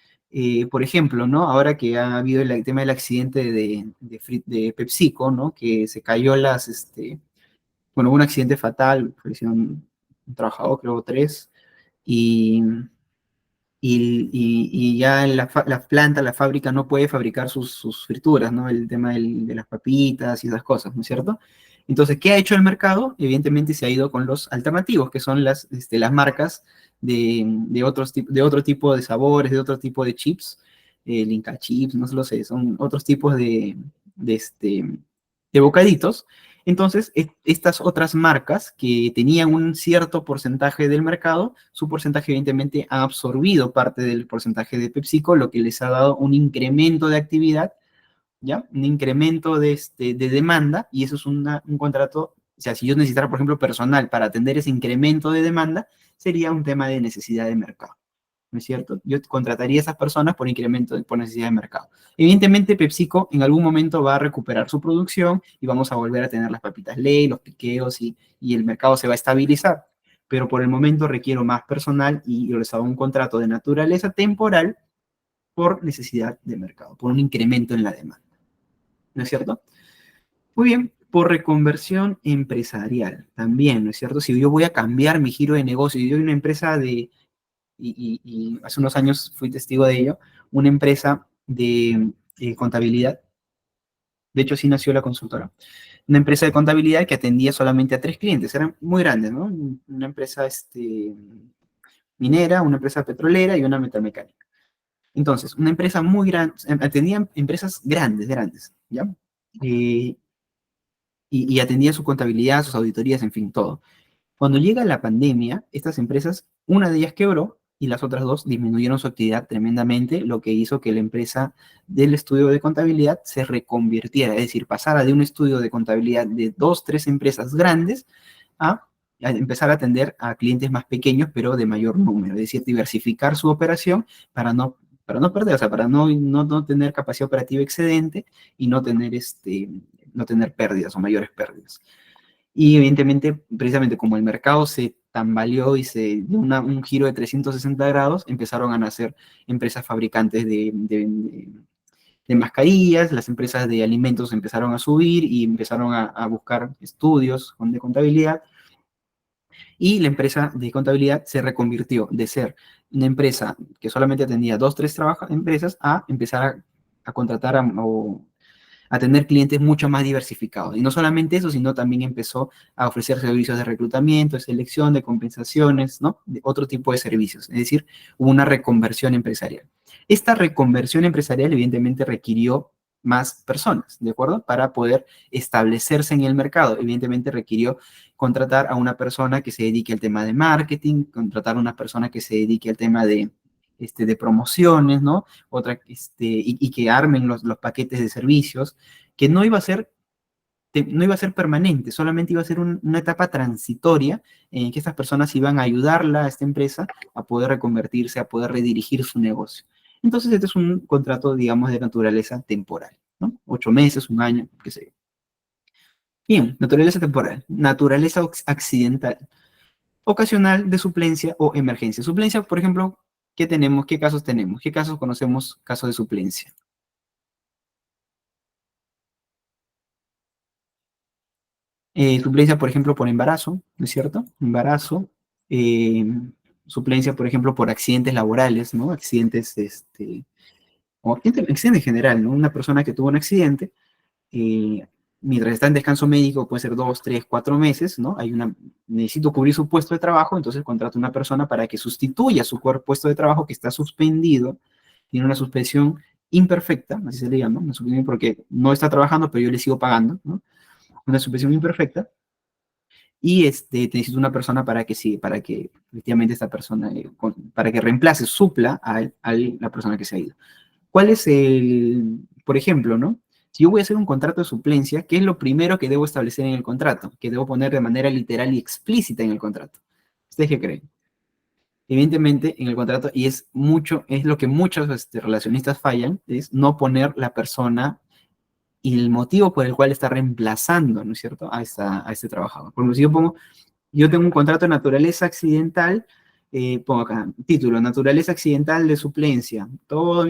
por ejemplo, ¿no? Ahora que ha habido el tema del accidente de PepsiCo, ¿no? Que se cayó bueno, un accidente fatal, falleció un trabajador, creo, 3, y y ya la planta, la fábrica no puede fabricar sus frituras, ¿no? El tema de las papitas y esas cosas, ¿no es cierto? Entonces, ¿qué ha hecho el mercado? Evidentemente se ha ido con los alternativos, que son las marcas de otro tipo de sabores, de otro tipo de chips, Inca Chips, no lo sé, son otros tipos de, este, de bocaditos. Entonces, estas otras marcas que tenían un cierto porcentaje del mercado, su porcentaje evidentemente ha absorbido parte del porcentaje de PepsiCo, lo que les ha dado un incremento de actividad, ¿ya? Un incremento de demanda, y eso es un contrato, o sea, si yo necesitara, por ejemplo, personal para atender ese incremento de demanda, sería un tema de necesidad de mercado. ¿No es cierto? Yo contrataría a esas personas por incremento, por necesidad de mercado. Evidentemente, PepsiCo en algún momento va a recuperar su producción y vamos a volver a tener las papitas Ley, los piqueos y el mercado se va a estabilizar. Pero por el momento requiero más personal y les hago un contrato de naturaleza temporal por necesidad de mercado, por un incremento en la demanda. ¿No es cierto? Muy bien, por reconversión empresarial también, ¿no es cierto? Si yo voy a cambiar mi giro de negocio y yo una empresa y hace unos años fui testigo de ello, una empresa de contabilidad, de hecho sí nació la consultora, una empresa de contabilidad que atendía solamente a 3 clientes, eran muy grandes, ¿no? Una empresa minera, una empresa petrolera y una metalmecánica. Entonces, una empresa muy grande, atendían empresas grandes, ¿ya? Eh, y atendía su contabilidad, sus auditorías, en fin, todo. Cuando llega la pandemia, estas empresas, una de ellas quebró y las otras 2 disminuyeron su actividad tremendamente, lo que hizo que la empresa del estudio de contabilidad se reconvirtiera, es decir, pasara de un estudio de contabilidad de 2, 3 empresas grandes a empezar a atender a clientes más pequeños, pero de mayor número, es decir, diversificar su operación para no perder, o sea, para no tener capacidad operativa excedente y no tener pérdidas o mayores pérdidas. Y evidentemente, precisamente como el mercado se tambaleó y se dio un giro de 360 grados, empezaron a nacer empresas fabricantes de mascarillas, las empresas de alimentos empezaron a subir y empezaron a buscar estudios de contabilidad. Y la empresa de contabilidad se reconvirtió de ser una empresa que solamente atendía 2, 3 empresas a empezar a contratar a tener clientes mucho más diversificados. Y no solamente eso, sino también empezó a ofrecer servicios de reclutamiento, de selección, de compensaciones, ¿no? De otro tipo de servicios. Es decir, hubo una reconversión empresarial. Esta reconversión empresarial evidentemente requirió más personas, ¿de acuerdo? Para poder establecerse en el mercado. Evidentemente requirió contratar a una persona que se dedique al tema de marketing, contratar a una persona que se dedique al tema de promociones, ¿no? Otra, y que armen los paquetes de servicios, que no iba a ser permanente, solamente iba a ser una etapa transitoria en que estas personas iban a ayudarla a esta empresa a poder reconvertirse, a poder redirigir su negocio. Entonces, este es un contrato, digamos, de naturaleza temporal, ¿no? 8 meses, un año, qué sé yo. Bien, naturaleza temporal, naturaleza accidental, ocasional de suplencia o emergencia. Suplencia, por ejemplo, ¿qué tenemos? ¿Qué casos tenemos? ¿Qué casos conocemos? Casos de suplencia. Suplencia, por ejemplo, por embarazo, ¿no es cierto? Embarazo. eh, Suplencia, por ejemplo, por accidentes laborales, ¿no? Accidentes, o accidente en general, ¿no? Una persona que tuvo un accidente, eh, mientras está en descanso médico, puede ser 2, 3, 4 meses, ¿no? Necesito cubrir su puesto de trabajo, entonces contrato a una persona para que sustituya su puesto de trabajo que está suspendido, tiene una suspensión imperfecta, así se le llama, una suspensión porque no está trabajando, pero yo le sigo pagando, ¿no? Una suspensión imperfecta, y necesito una persona para que sí, para que efectivamente esta persona, para que reemplace, supla a la persona que se ha ido. ¿Cuál es por ejemplo, ¿no? Si yo voy a hacer un contrato de suplencia, ¿qué es lo primero que debo establecer en el contrato? Que debo poner de manera literal y explícita en el contrato. ¿Ustedes qué creen? Evidentemente, en el contrato, y es lo que muchos relacionistas fallan, es no poner la persona y el motivo por el cual está reemplazando, ¿no es cierto?, a este trabajador. Por ejemplo, si yo tengo un contrato de naturaleza accidental, pongo acá, título, naturaleza accidental de suplencia,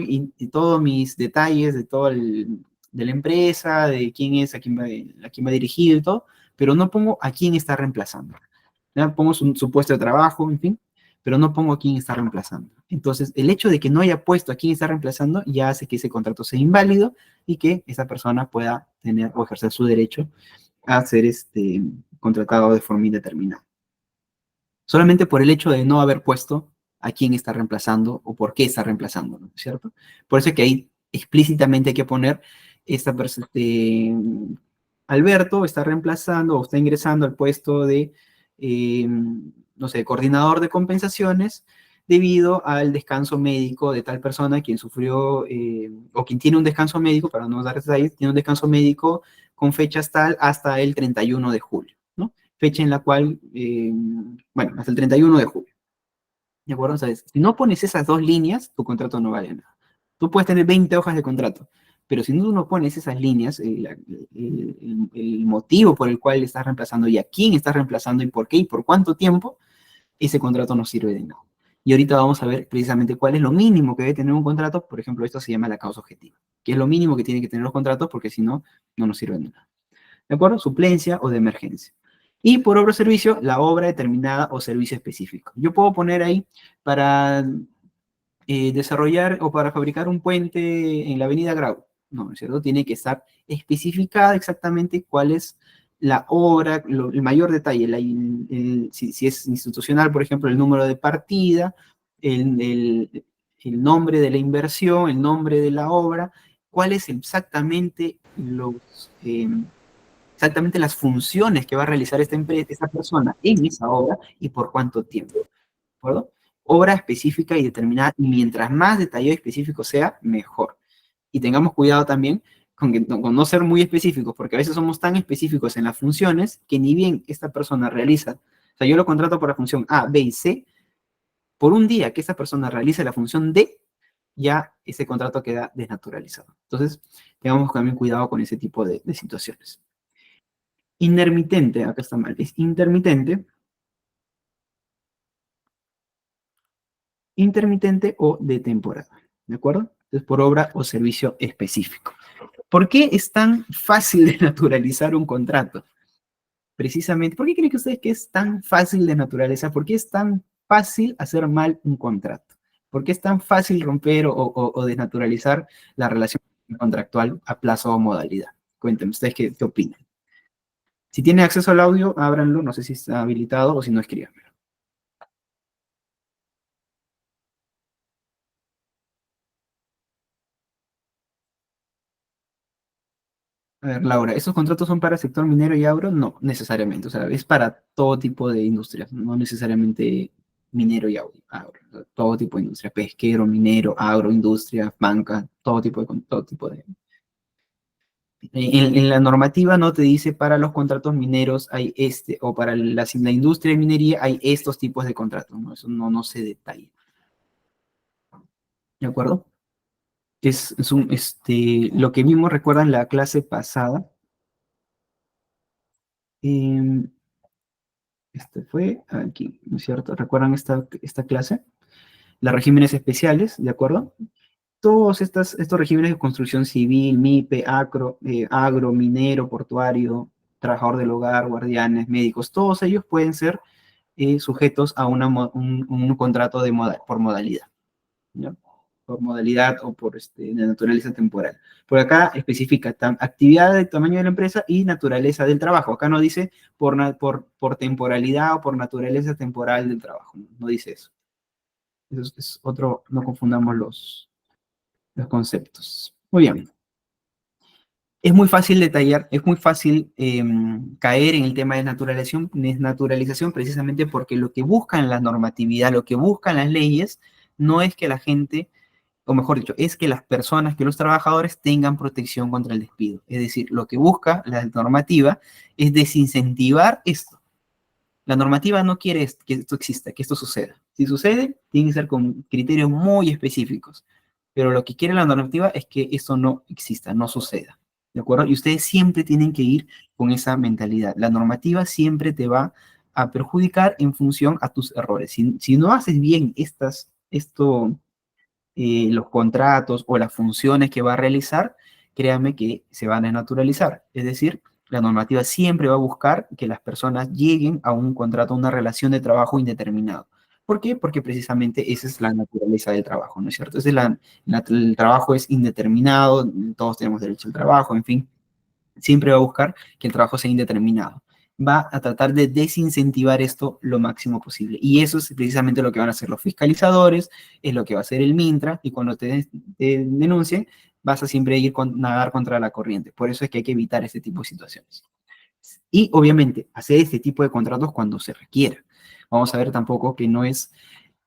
y todos mis detalles de la empresa, de quién es, a quién va dirigido y todo, pero no pongo a quién está reemplazando. ¿Ya? Pongo su puesto de trabajo, en fin, pero no pongo a quién está reemplazando. Entonces, el hecho de que no haya puesto a quién está reemplazando ya hace que ese contrato sea inválido y que esa persona pueda tener o ejercer su derecho a ser contratado de forma indeterminada. Solamente por el hecho de no haber puesto a quién está reemplazando o por qué está reemplazando, ¿no es cierto? Por eso es que ahí explícitamente hay que poner esta persona, Alberto está reemplazando o está ingresando al puesto de, no sé, coordinador de compensaciones debido al descanso médico de tal persona quien sufrió, o quien tiene un descanso médico, para no dar detalles, tiene un descanso médico con fechas tal hasta el 31 de julio, ¿no? Fecha en la cual, bueno, hasta el 31 de julio. ¿De acuerdo? O sea, si no pones esas dos líneas, tu contrato no vale nada. Tú puedes tener 20 hojas de contrato, pero si tú no pones esas líneas, el motivo por el cual estás reemplazando y a quién estás reemplazando y por qué y por cuánto tiempo, ese contrato no sirve de nada. Y ahorita vamos a ver precisamente cuál es lo mínimo que debe tener un contrato. Por ejemplo, esto se llama la causa objetiva, que es lo mínimo que tienen que tener los contratos porque si no, no nos sirven de nada. ¿De acuerdo? Suplencia o de emergencia. Y por obra o servicio, la obra determinada o servicio específico. Yo puedo poner ahí para desarrollar o para fabricar un puente en la avenida Grau. No, ¿no es cierto? Tiene que estar especificada exactamente cuál es la obra, el mayor detalle, si es institucional, por ejemplo, el número de partida, el, el- el nombre de la inversión, el nombre de la obra, cuáles exactamente las funciones que va a realizar esta persona en esa obra y por cuánto tiempo. ¿De acuerdo? Obra específica y determinada, y mientras más detallado y específico sea, mejor. Y tengamos cuidado también con no ser muy específicos, porque a veces somos tan específicos en las funciones que ni bien esta persona realiza, o sea, yo lo contrato por la función A, B y C, por un día que esta persona realice la función D, ya ese contrato queda desnaturalizado. Entonces, tengamos también cuidado con ese tipo de situaciones. Intermitente, acá está mal, es intermitente o de temporada, ¿de acuerdo? Es por obra o servicio específico. ¿Por qué es tan fácil de naturalizar un contrato? Precisamente, ¿por qué creen que ustedes que es tan fácil de naturalizar? ¿Por qué es tan fácil hacer mal un contrato? ¿Por qué es tan fácil romper o desnaturalizar la relación contractual a plazo o modalidad? Cuéntenme, ¿ustedes qué opinan? Si tienen acceso al audio, ábranlo, no sé si está habilitado o si no, escríbanme. A ver, Laura, ¿esos contratos son para el sector minero y agro? No, necesariamente. O sea, es para todo tipo de industrias, no necesariamente minero y agro. O sea, todo tipo de industria, pesquero, minero, agroindustria, banca, todo tipo de. En la normativa no te dice para los contratos mineros hay o para la industria de minería hay estos tipos de contratos, ¿no? Eso no se detalla. ¿De acuerdo? Lo que vimos, recuerdan la clase pasada, Este fue aquí, ¿no es cierto? ¿Recuerdan esta clase? Los regímenes especiales, ¿de acuerdo? Todos estos regímenes de construcción civil, MIPE, agro, minero, portuario, trabajador del hogar, guardianes, médicos, todos ellos pueden ser sujetos a un contrato por modalidad, ¿no? Por modalidad o por de naturaleza temporal. Por acá especifica actividad del tamaño de la empresa y naturaleza del trabajo. Acá no dice por temporalidad o por naturaleza temporal del trabajo. No dice eso. Eso es otro, no confundamos los conceptos. Muy bien. Es muy fácil detallar, es muy fácil caer en el tema de naturalización precisamente porque lo que buscan la normatividad, lo que buscan las leyes, no es que la gente, o mejor dicho, es que las personas, que los trabajadores tengan protección contra el despido. Es decir, lo que busca la normativa es desincentivar esto. La normativa no quiere que esto exista, que esto suceda. Si sucede, tiene que ser con criterios muy específicos. Pero lo que quiere la normativa es que esto no exista, no suceda. ¿De acuerdo? Y ustedes siempre tienen que ir con esa mentalidad. La normativa siempre te va a perjudicar en función a tus errores. Si no haces bien los contratos o las funciones que va a realizar, créanme que se van a naturalizar. Es decir, la normativa siempre va a buscar que las personas lleguen a un contrato, a una relación de trabajo indeterminado. ¿Por qué? Porque precisamente esa es la naturaleza del trabajo, ¿no es cierto? El trabajo es indeterminado, todos tenemos derecho al trabajo, en fin, siempre va a buscar que el trabajo sea indeterminado. Va a tratar de desincentivar esto lo máximo posible. Y eso es precisamente lo que van a hacer los fiscalizadores, es lo que va a hacer el Mintra, y cuando te denuncien, vas a siempre nadar contra la corriente. Por eso es que hay que evitar este tipo de situaciones. Y obviamente, hacer este tipo de contratos cuando se requiera. Vamos a ver tampoco que no es,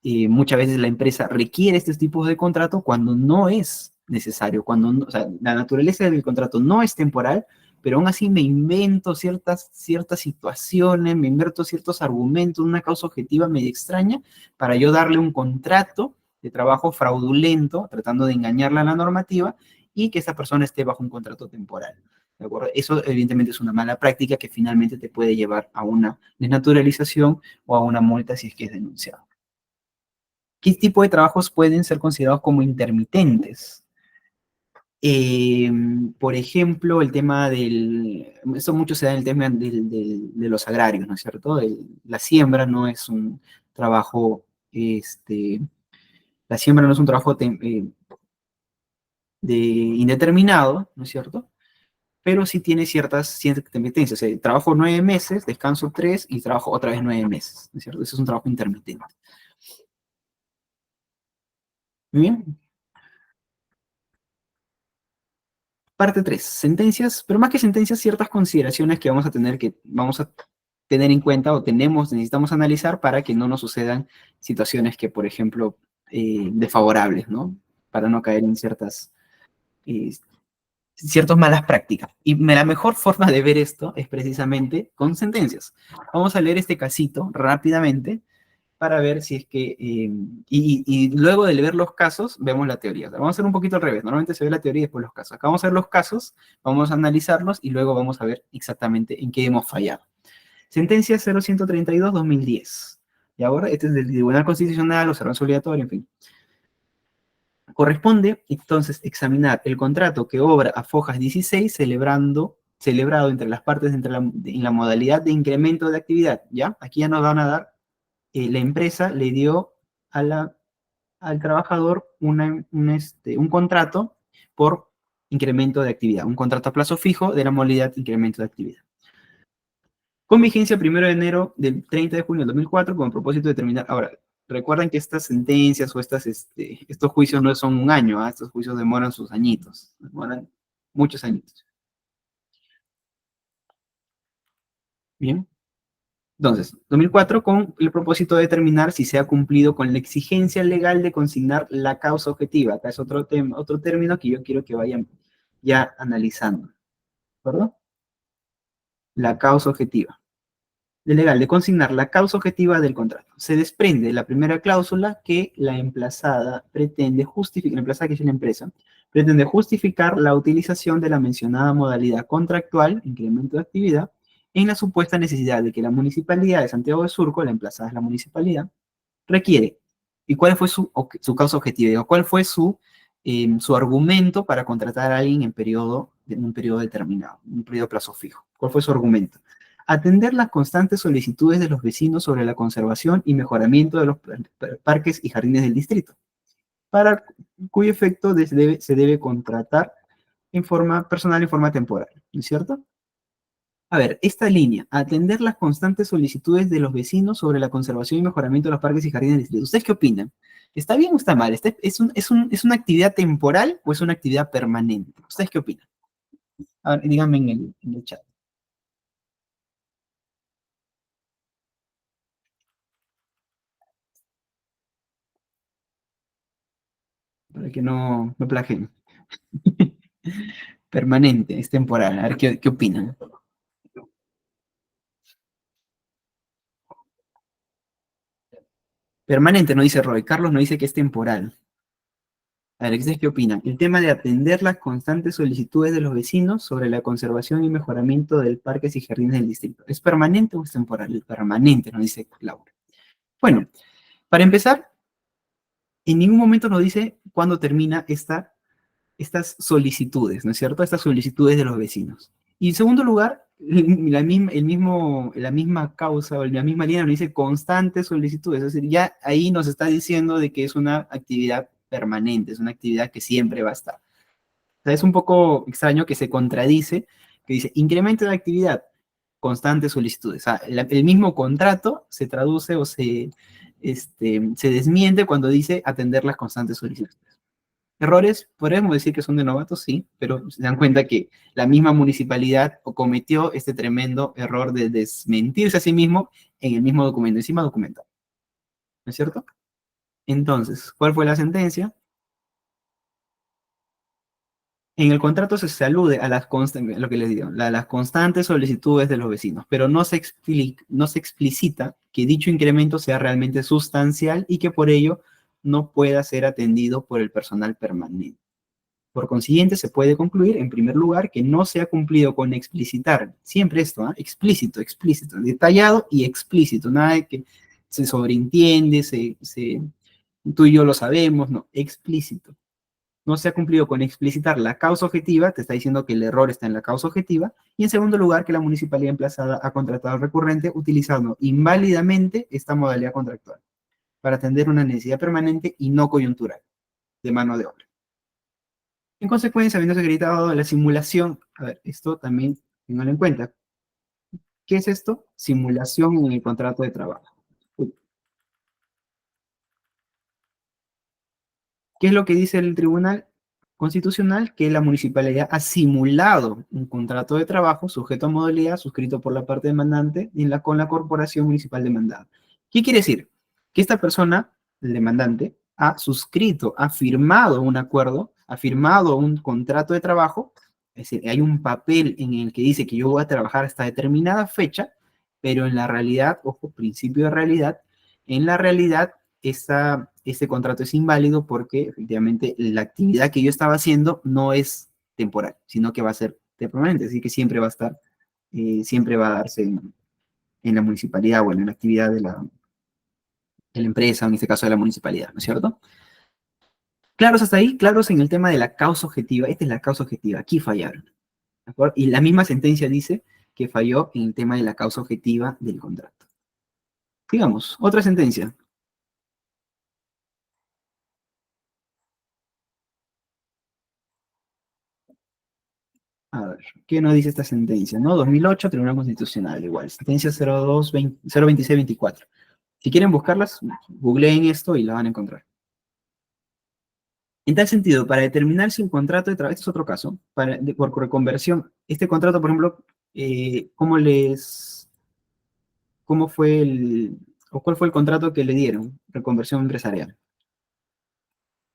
muchas veces la empresa requiere estos tipos de contrato cuando no es necesario, o sea, la naturaleza del contrato no es temporal, pero aún así me invento ciertas situaciones, me invento ciertos argumentos, una causa objetiva medio extraña, para yo darle un contrato de trabajo fraudulento, tratando de engañarla a la normativa, y que esa persona esté bajo un contrato temporal. ¿De acuerdo? Eso evidentemente es una mala práctica que finalmente te puede llevar a una desnaturalización o a una multa si es que es denunciado. ¿Qué tipo de trabajos pueden ser considerados como intermitentes? Por ejemplo, el tema esto mucho se da en el tema de los agrarios, ¿no es cierto? La siembra no es un trabajo, la siembra no es un trabajo indeterminado, ¿no es cierto? Pero sí tiene ciertas intermitencias. O sea, trabajo 9 meses, descanso 3 y trabajo otra vez 9 meses, ¿no es cierto? Eso es un trabajo intermitente. Muy bien. Parte 3, sentencias, pero más que sentencias, ciertas consideraciones que vamos a tener en cuenta o necesitamos analizar para que no nos sucedan situaciones que, por ejemplo, desfavorables, ¿no? Para no caer en ciertas malas prácticas. Y la mejor forma de ver esto es precisamente con sentencias. Vamos a leer este casito rápidamente para ver si es que, y luego de ver los casos, vemos la teoría. Vamos a hacer un poquito al revés. Normalmente se ve la teoría y después los casos. Acá vamos a ver los casos, vamos a analizarlos y luego vamos a ver exactamente en qué hemos fallado. Sentencia 0132-2010. Y ahora, este es del Tribunal Constitucional, observancia obligatoria, en fin. Corresponde, entonces, examinar el contrato que obra a Fojas 16, celebrado entre las partes en la modalidad de incremento de actividad, ¿ya? Aquí ya nos van a dar, la empresa le dio al trabajador un contrato por incremento de actividad, un contrato a plazo fijo de la modalidad de incremento de actividad. Con vigencia 1 de enero del 30 de junio del 2004, con el propósito de determinar. Ahora, recuerden que estas sentencias o estos juicios no son un año, estos juicios demoran sus añitos, demoran muchos añitos. Bien. Entonces, 2004, con el propósito de determinar si se ha cumplido con la exigencia legal de consignar la causa objetiva. Acá es otro término que yo quiero que vayan ya analizando. ¿De acuerdo? La causa objetiva. Legal, de consignar la causa objetiva del contrato. Se desprende de la primera cláusula que la emplazada pretende justificar, la emplazada que es la empresa, pretende justificar la utilización de la mencionada modalidad contractual, incremento de actividad, en la supuesta necesidad de que la Municipalidad de Santiago de Surco, la emplazada es la municipalidad, requiere. ¿Y cuál fue su causa objetiva? ¿Cuál fue su argumento para contratar a alguien en un periodo determinado, en un periodo de plazo fijo? ¿Cuál fue su argumento? Atender las constantes solicitudes de los vecinos sobre la conservación y mejoramiento de los parques y jardines del distrito, para cuyo efecto se debe contratar en forma personal, en forma temporal, ¿no es cierto? A ver, esta línea, atender las constantes solicitudes de los vecinos sobre la conservación y mejoramiento de los parques y jardines del distrito. ¿Ustedes qué opinan? ¿Está bien o está mal? ¿Es una actividad temporal o es una actividad permanente? ¿Ustedes qué opinan? A ver, díganme en el chat, para que no plagien. Permanente, es temporal. A ver, ¿qué opinan? Permanente, no dice Roy. Carlos no dice que es temporal. A ver, ¿ustedes qué opinan? El tema de atender las constantes solicitudes de los vecinos sobre la conservación y mejoramiento del parques y jardines del distrito. ¿Es permanente o es temporal? Es permanente, nos dice Laura. Bueno, para empezar, en ningún momento nos dice cuándo termina estas solicitudes, ¿no es cierto? Estas solicitudes de los vecinos. Y en segundo lugar, la misma causa o la misma línea nos dice constantes solicitudes. Es decir, ya ahí nos está diciendo de que es una actividad permanente, es una actividad que siempre va a estar. O sea, es un poco extraño que se contradice, que dice incremento de actividad, constantes solicitudes. O sea, el mismo contrato se traduce o se desmiente cuando dice atender las constantes solicitudes. Errores, podríamos decir que son de novatos, sí, pero se dan cuenta que la misma municipalidad cometió este tremendo error de desmentirse a sí mismo en el mismo documento, encima documentado. ¿No es cierto? Entonces, ¿cuál fue la sentencia? En el contrato se alude a lo que les digo, a las constantes solicitudes de los vecinos, pero no se explicita que dicho incremento sea realmente sustancial y que por ello no pueda ser atendido por el personal permanente. Por consiguiente, se puede concluir, en primer lugar, que no se ha cumplido con explicitar, siempre esto, ¿eh? Explícito, explícito, detallado y explícito, nada de que se sobreentiende, tú y yo lo sabemos, no, explícito. No se ha cumplido con explicitar la causa objetiva, te está diciendo que el error está en la causa objetiva, y en segundo lugar, que la municipalidad emplazada ha contratado al recurrente utilizando inválidamente esta modalidad contractual para atender una necesidad permanente y no coyuntural de mano de obra. En consecuencia, habiéndose acreditado la simulación, a ver, esto también tenganlo en cuenta. ¿Qué es esto? Simulación en el contrato de trabajo. ¿Qué es lo que dice el Tribunal Constitucional? Que la municipalidad ha simulado un contrato de trabajo sujeto a modalidad suscrito por la parte demandante con la corporación municipal demandada. ¿Qué quiere decir? Que esta persona, el demandante, ha suscrito, ha firmado un acuerdo, ha firmado un contrato de trabajo, es decir, hay un papel en el que dice que yo voy a trabajar hasta determinada fecha, pero en la realidad, ojo, principio de realidad, en la realidad este contrato es inválido porque efectivamente la actividad que yo estaba haciendo no es temporal, sino que va a ser permanente, así que siempre va a estar, siempre va a darse en la municipalidad o en la actividad de la empresa, en este caso de la municipalidad, ¿no es cierto? Claros hasta ahí, claros en el tema de la causa objetiva, esta es la causa objetiva, aquí fallaron, ¿de acuerdo? Y la misma sentencia dice que falló en el tema de la causa objetiva del contrato. Digamos, otra sentencia. A ver, ¿qué nos dice esta sentencia? ¿No? 2008, Tribunal Constitucional, igual. Sentencia 02624. Si quieren buscarlas, googleen esto y la van a encontrar. En tal sentido, para determinar si un contrato de trabajo, este es otro caso, por reconversión, este contrato, por ejemplo, cómo fue o cuál fue el contrato que le dieron? Reconversión empresarial.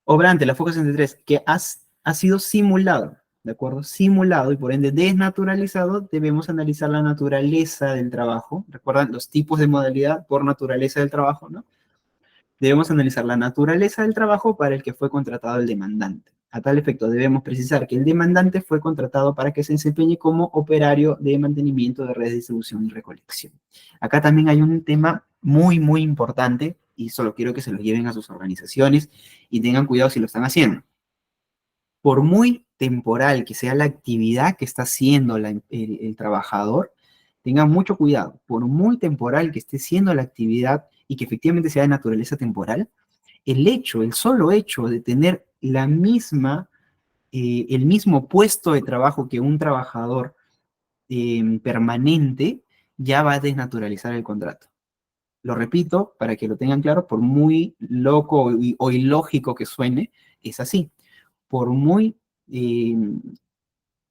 Obrante, la FOCA 63, que ha sido simulado, ¿de acuerdo? Simulado y por ende desnaturalizado, debemos analizar la naturaleza del trabajo. ¿Recuerdan los tipos de modalidad por naturaleza del trabajo, no? Debemos analizar la naturaleza del trabajo para el que fue contratado el demandante. A tal efecto, debemos precisar que el demandante fue contratado para que se desempeñe como operario de mantenimiento de redes de distribución y recolección. Acá también hay un tema muy, muy importante, y solo quiero que se lo lleven a sus organizaciones y tengan cuidado si lo están haciendo. Por muy temporal que sea la actividad que está haciendo el trabajador, tengan mucho cuidado. Por muy temporal que esté siendo la actividad y que efectivamente sea de naturaleza temporal, el solo hecho de tener el mismo puesto de trabajo que un trabajador permanente, ya va a desnaturalizar el contrato. Lo repito para que lo tengan claro, por muy loco o ilógico que suene, es así. Por muy, eh,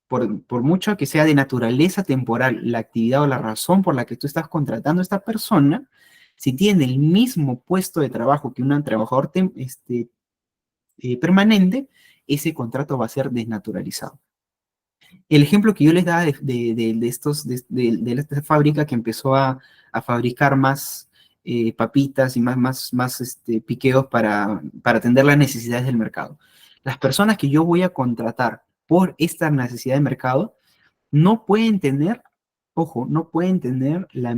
por mucho que sea de naturaleza temporal la actividad o la razón por la que tú estás contratando a esta persona, si tiene el mismo puesto de trabajo que un trabajador permanente, ese contrato va a ser desnaturalizado. El ejemplo que yo les daba de esta fábrica que empezó a fabricar más papitas y más piqueos para atender las necesidades del mercado. Las personas que yo voy a contratar por esta necesidad de mercado no pueden tener, ojo, no pueden tener el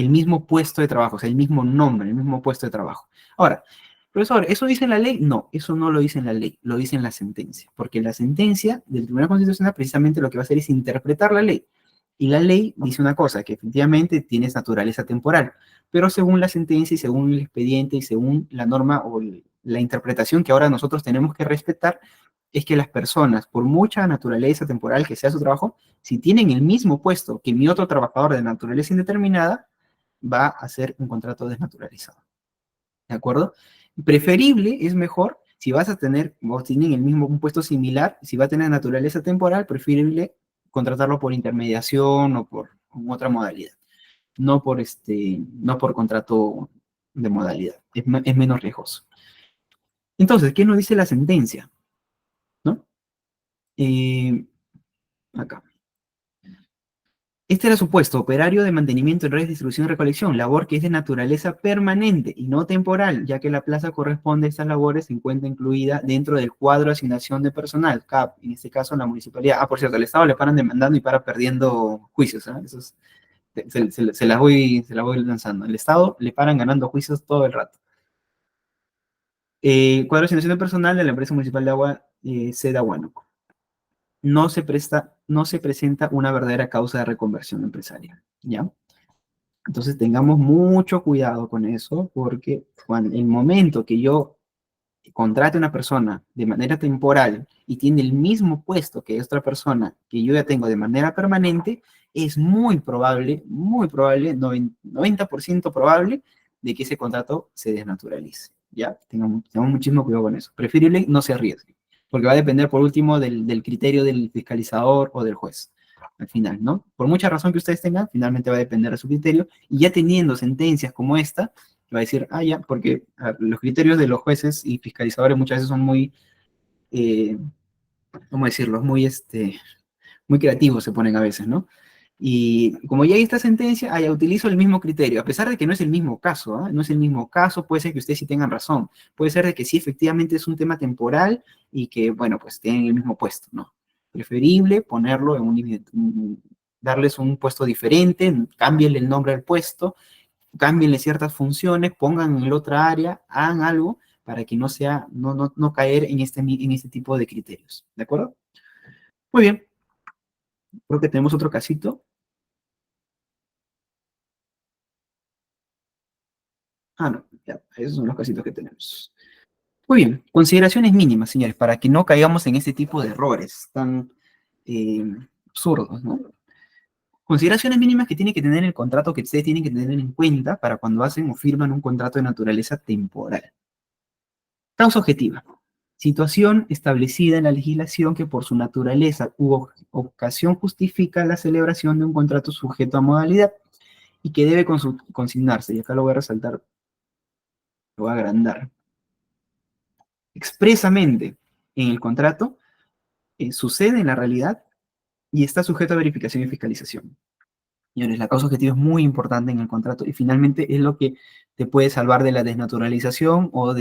mismo puesto de trabajo, o sea, el mismo nombre, el mismo puesto de trabajo. Ahora, profesor, ¿eso dice en la ley? No, eso no lo dice en la ley, lo dice en la sentencia, porque la sentencia del Tribunal Constitucional precisamente lo que va a hacer es interpretar la ley. Y la ley dice una cosa, que efectivamente tiene naturaleza temporal, pero según la sentencia y según el expediente y según la norma o la interpretación que ahora nosotros tenemos que respetar, es que las personas, por mucha naturaleza temporal que sea su trabajo, si tienen el mismo puesto que mi otro trabajador de naturaleza indeterminada, va a ser un contrato desnaturalizado. ¿De acuerdo? Preferible es mejor, si vas a tener, o tienen el mismo un puesto similar, si va a tener naturaleza temporal, preferible contratarlo por intermediación o por otra modalidad, no por contrato de modalidad, es menos riesgoso. Entonces, ¿qué nos dice la sentencia? ¿No? Acá. Este era su puesto, operario de mantenimiento en redes, distribución y recolección, labor que es de naturaleza permanente y no temporal, ya que la plaza corresponde a estas labores se encuentra incluida dentro del cuadro de asignación de personal, CAP, en este caso la municipalidad. Ah, por cierto, el Estado le paran demandando y para perdiendo juicios, ¿eh? Se las voy lanzando. El Estado le paran ganando juicios todo el rato. Cuadro de asignación de personal de la empresa municipal de agua, sede Huánuco. No se presenta una verdadera causa de reconversión empresarial, ¿ya? Entonces tengamos mucho cuidado con eso, porque cuando el momento que yo contrate a una persona de manera temporal y tiene el mismo puesto que otra persona que yo ya tengo de manera permanente, es muy probable, 90% probable de que ese contrato se desnaturalice, ¿ya? Tengamos muchísimo cuidado con eso. Preferible no se arriesgue, porque va a depender por último del criterio del fiscalizador o del juez al final, ¿no? Por mucha razón que ustedes tengan, finalmente va a depender de su criterio, y ya teniendo sentencias como esta, va a decir, ah, ya, porque los criterios de los jueces y fiscalizadores muchas veces son muy, ¿cómo decirlo? Muy creativos se ponen a veces, ¿no? Y como ya hay esta sentencia, ya utilizo el mismo criterio, a pesar de que no es el mismo caso, ¿eh? No es el mismo caso, puede ser que ustedes sí tengan razón, puede ser de que sí efectivamente es un tema temporal y que, bueno, pues tienen el mismo puesto, ¿no? Preferible ponerlo darles un puesto diferente, cámbienle el nombre al puesto, cámbienle ciertas funciones, pongan en la otra área, hagan algo para que no caer en este tipo de criterios. ¿De acuerdo? Muy bien. Creo que tenemos otro casito. Ah, no, ya, esos son los casitos que tenemos. Muy bien, consideraciones mínimas, señores, para que no caigamos en este tipo de errores tan eh, absurdos, ¿no? Consideraciones mínimas que tiene que tener el contrato, que ustedes tienen que tener en cuenta para cuando hacen o firman un contrato de naturaleza temporal. Causa objetiva. Situación establecida en la legislación que por su naturaleza u ocasión justifica la celebración de un contrato sujeto a modalidad y que debe consignarse, y acá lo voy a resaltar, lo voy a agrandar, expresamente en el contrato, sucede en la realidad y está sujeto a verificación y fiscalización. Señores, la causa objetiva es muy importante en el contrato y finalmente es lo que te puede salvar de la desnaturalización o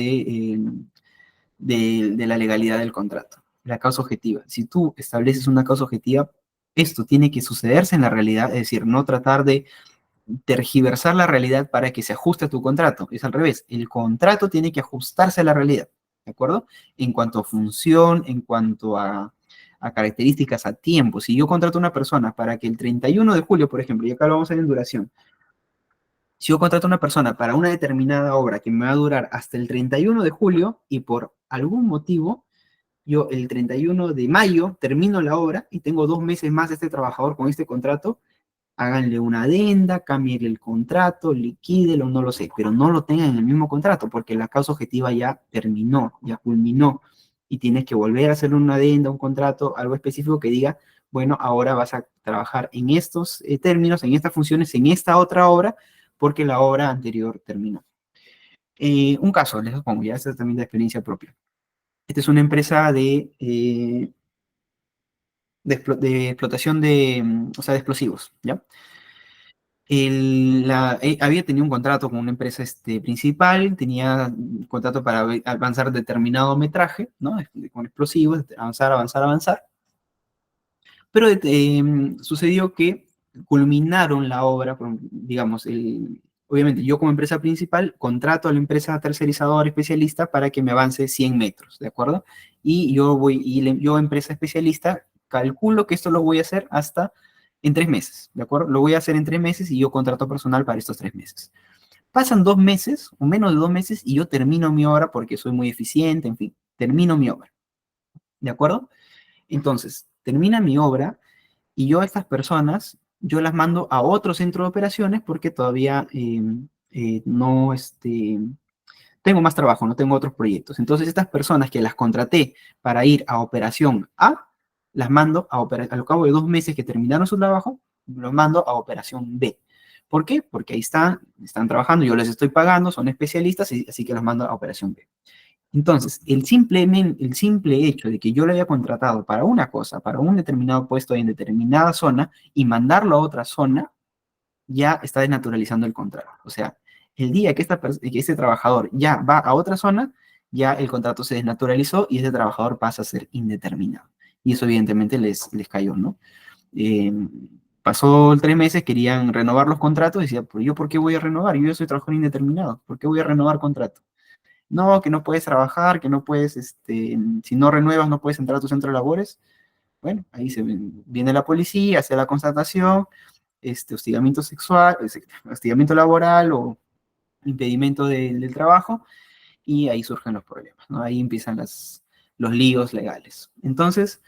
de la legalidad del contrato, la causa objetiva. Si tú estableces una causa objetiva, esto tiene que sucederse en la realidad, es decir, no tratar de tergiversar la realidad para que se ajuste a tu contrato. Es al revés, el contrato tiene que ajustarse a la realidad, ¿de acuerdo? En cuanto a función, en cuanto a características, a tiempo. Si yo contrato a una persona para que el 31 de julio, por ejemplo, y acá lo vamos a ver en duración, si yo contrato a una persona para una determinada obra que me va a durar hasta el 31 de julio y por algún motivo yo el 31 de mayo termino la obra y tengo 2 meses más de este trabajador con este contrato, háganle una adenda, cambien el contrato, liquídelo, no lo sé, pero no lo tengan en el mismo contrato porque la causa objetiva ya terminó, ya culminó y tienes que volver a hacer una adenda, un contrato, algo específico que diga, bueno, ahora vas a trabajar en estos términos, en estas funciones, en esta otra obra, porque la obra anterior terminó. Un caso, les pongo, ya esta es también de experiencia propia. Esta es una empresa de explotación o sea, de explosivos, ¿ya? Había tenido un contrato con una empresa principal, tenía un contrato para avanzar determinado metraje, ¿no? Con explosivos, avanzar, avanzar, avanzar. Pero sucedió que culminaron la obra, digamos, obviamente yo como empresa principal contrato a la empresa tercerizadora especialista para que me avance 100 metros, ¿de acuerdo? Y yo empresa especialista calculo que esto lo voy a hacer hasta en 3 meses, ¿de acuerdo? Lo voy a hacer en 3 meses y yo contrato personal para estos 3 meses. Pasan 2 meses o menos de 2 meses y yo termino mi obra porque soy muy eficiente, en fin, termino mi obra, ¿de acuerdo? Entonces, termina mi obra y yo a estas personas, yo las mando a otro centro de operaciones porque todavía no, tengo más trabajo, no tengo otros proyectos. Entonces, estas personas que las contraté para ir a operación A, las mando al cabo de 2 meses que terminaron su trabajo, los mando a operación B. ¿Por qué? Porque ahí están trabajando, yo les estoy pagando, son especialistas, así que los mando a operación B. Entonces, el simple hecho de que yo lo haya contratado para una cosa, para un determinado puesto en determinada zona, y mandarlo a otra zona, ya está desnaturalizando el contrato. O sea, el día que este trabajador ya va a otra zona, ya el contrato se desnaturalizó y ese trabajador pasa a ser indeterminado. Y eso evidentemente les cayó, ¿no? Eh, Pasó 3 meses, querían renovar los contratos, decía, pues yo ¿por qué voy a renovar? Yo ya soy trabajador indeterminado, ¿por qué voy a renovar contrato? No, que no puedes trabajar, que no puedes, si no renuevas no puedes entrar a tu centro de labores. Bueno, ahí viene la policía, hace la constatación, hostigamiento sexual, hostigamiento laboral o impedimento del trabajo, y ahí surgen los problemas, ¿no? Ahí empiezan los líos legales. Entonces,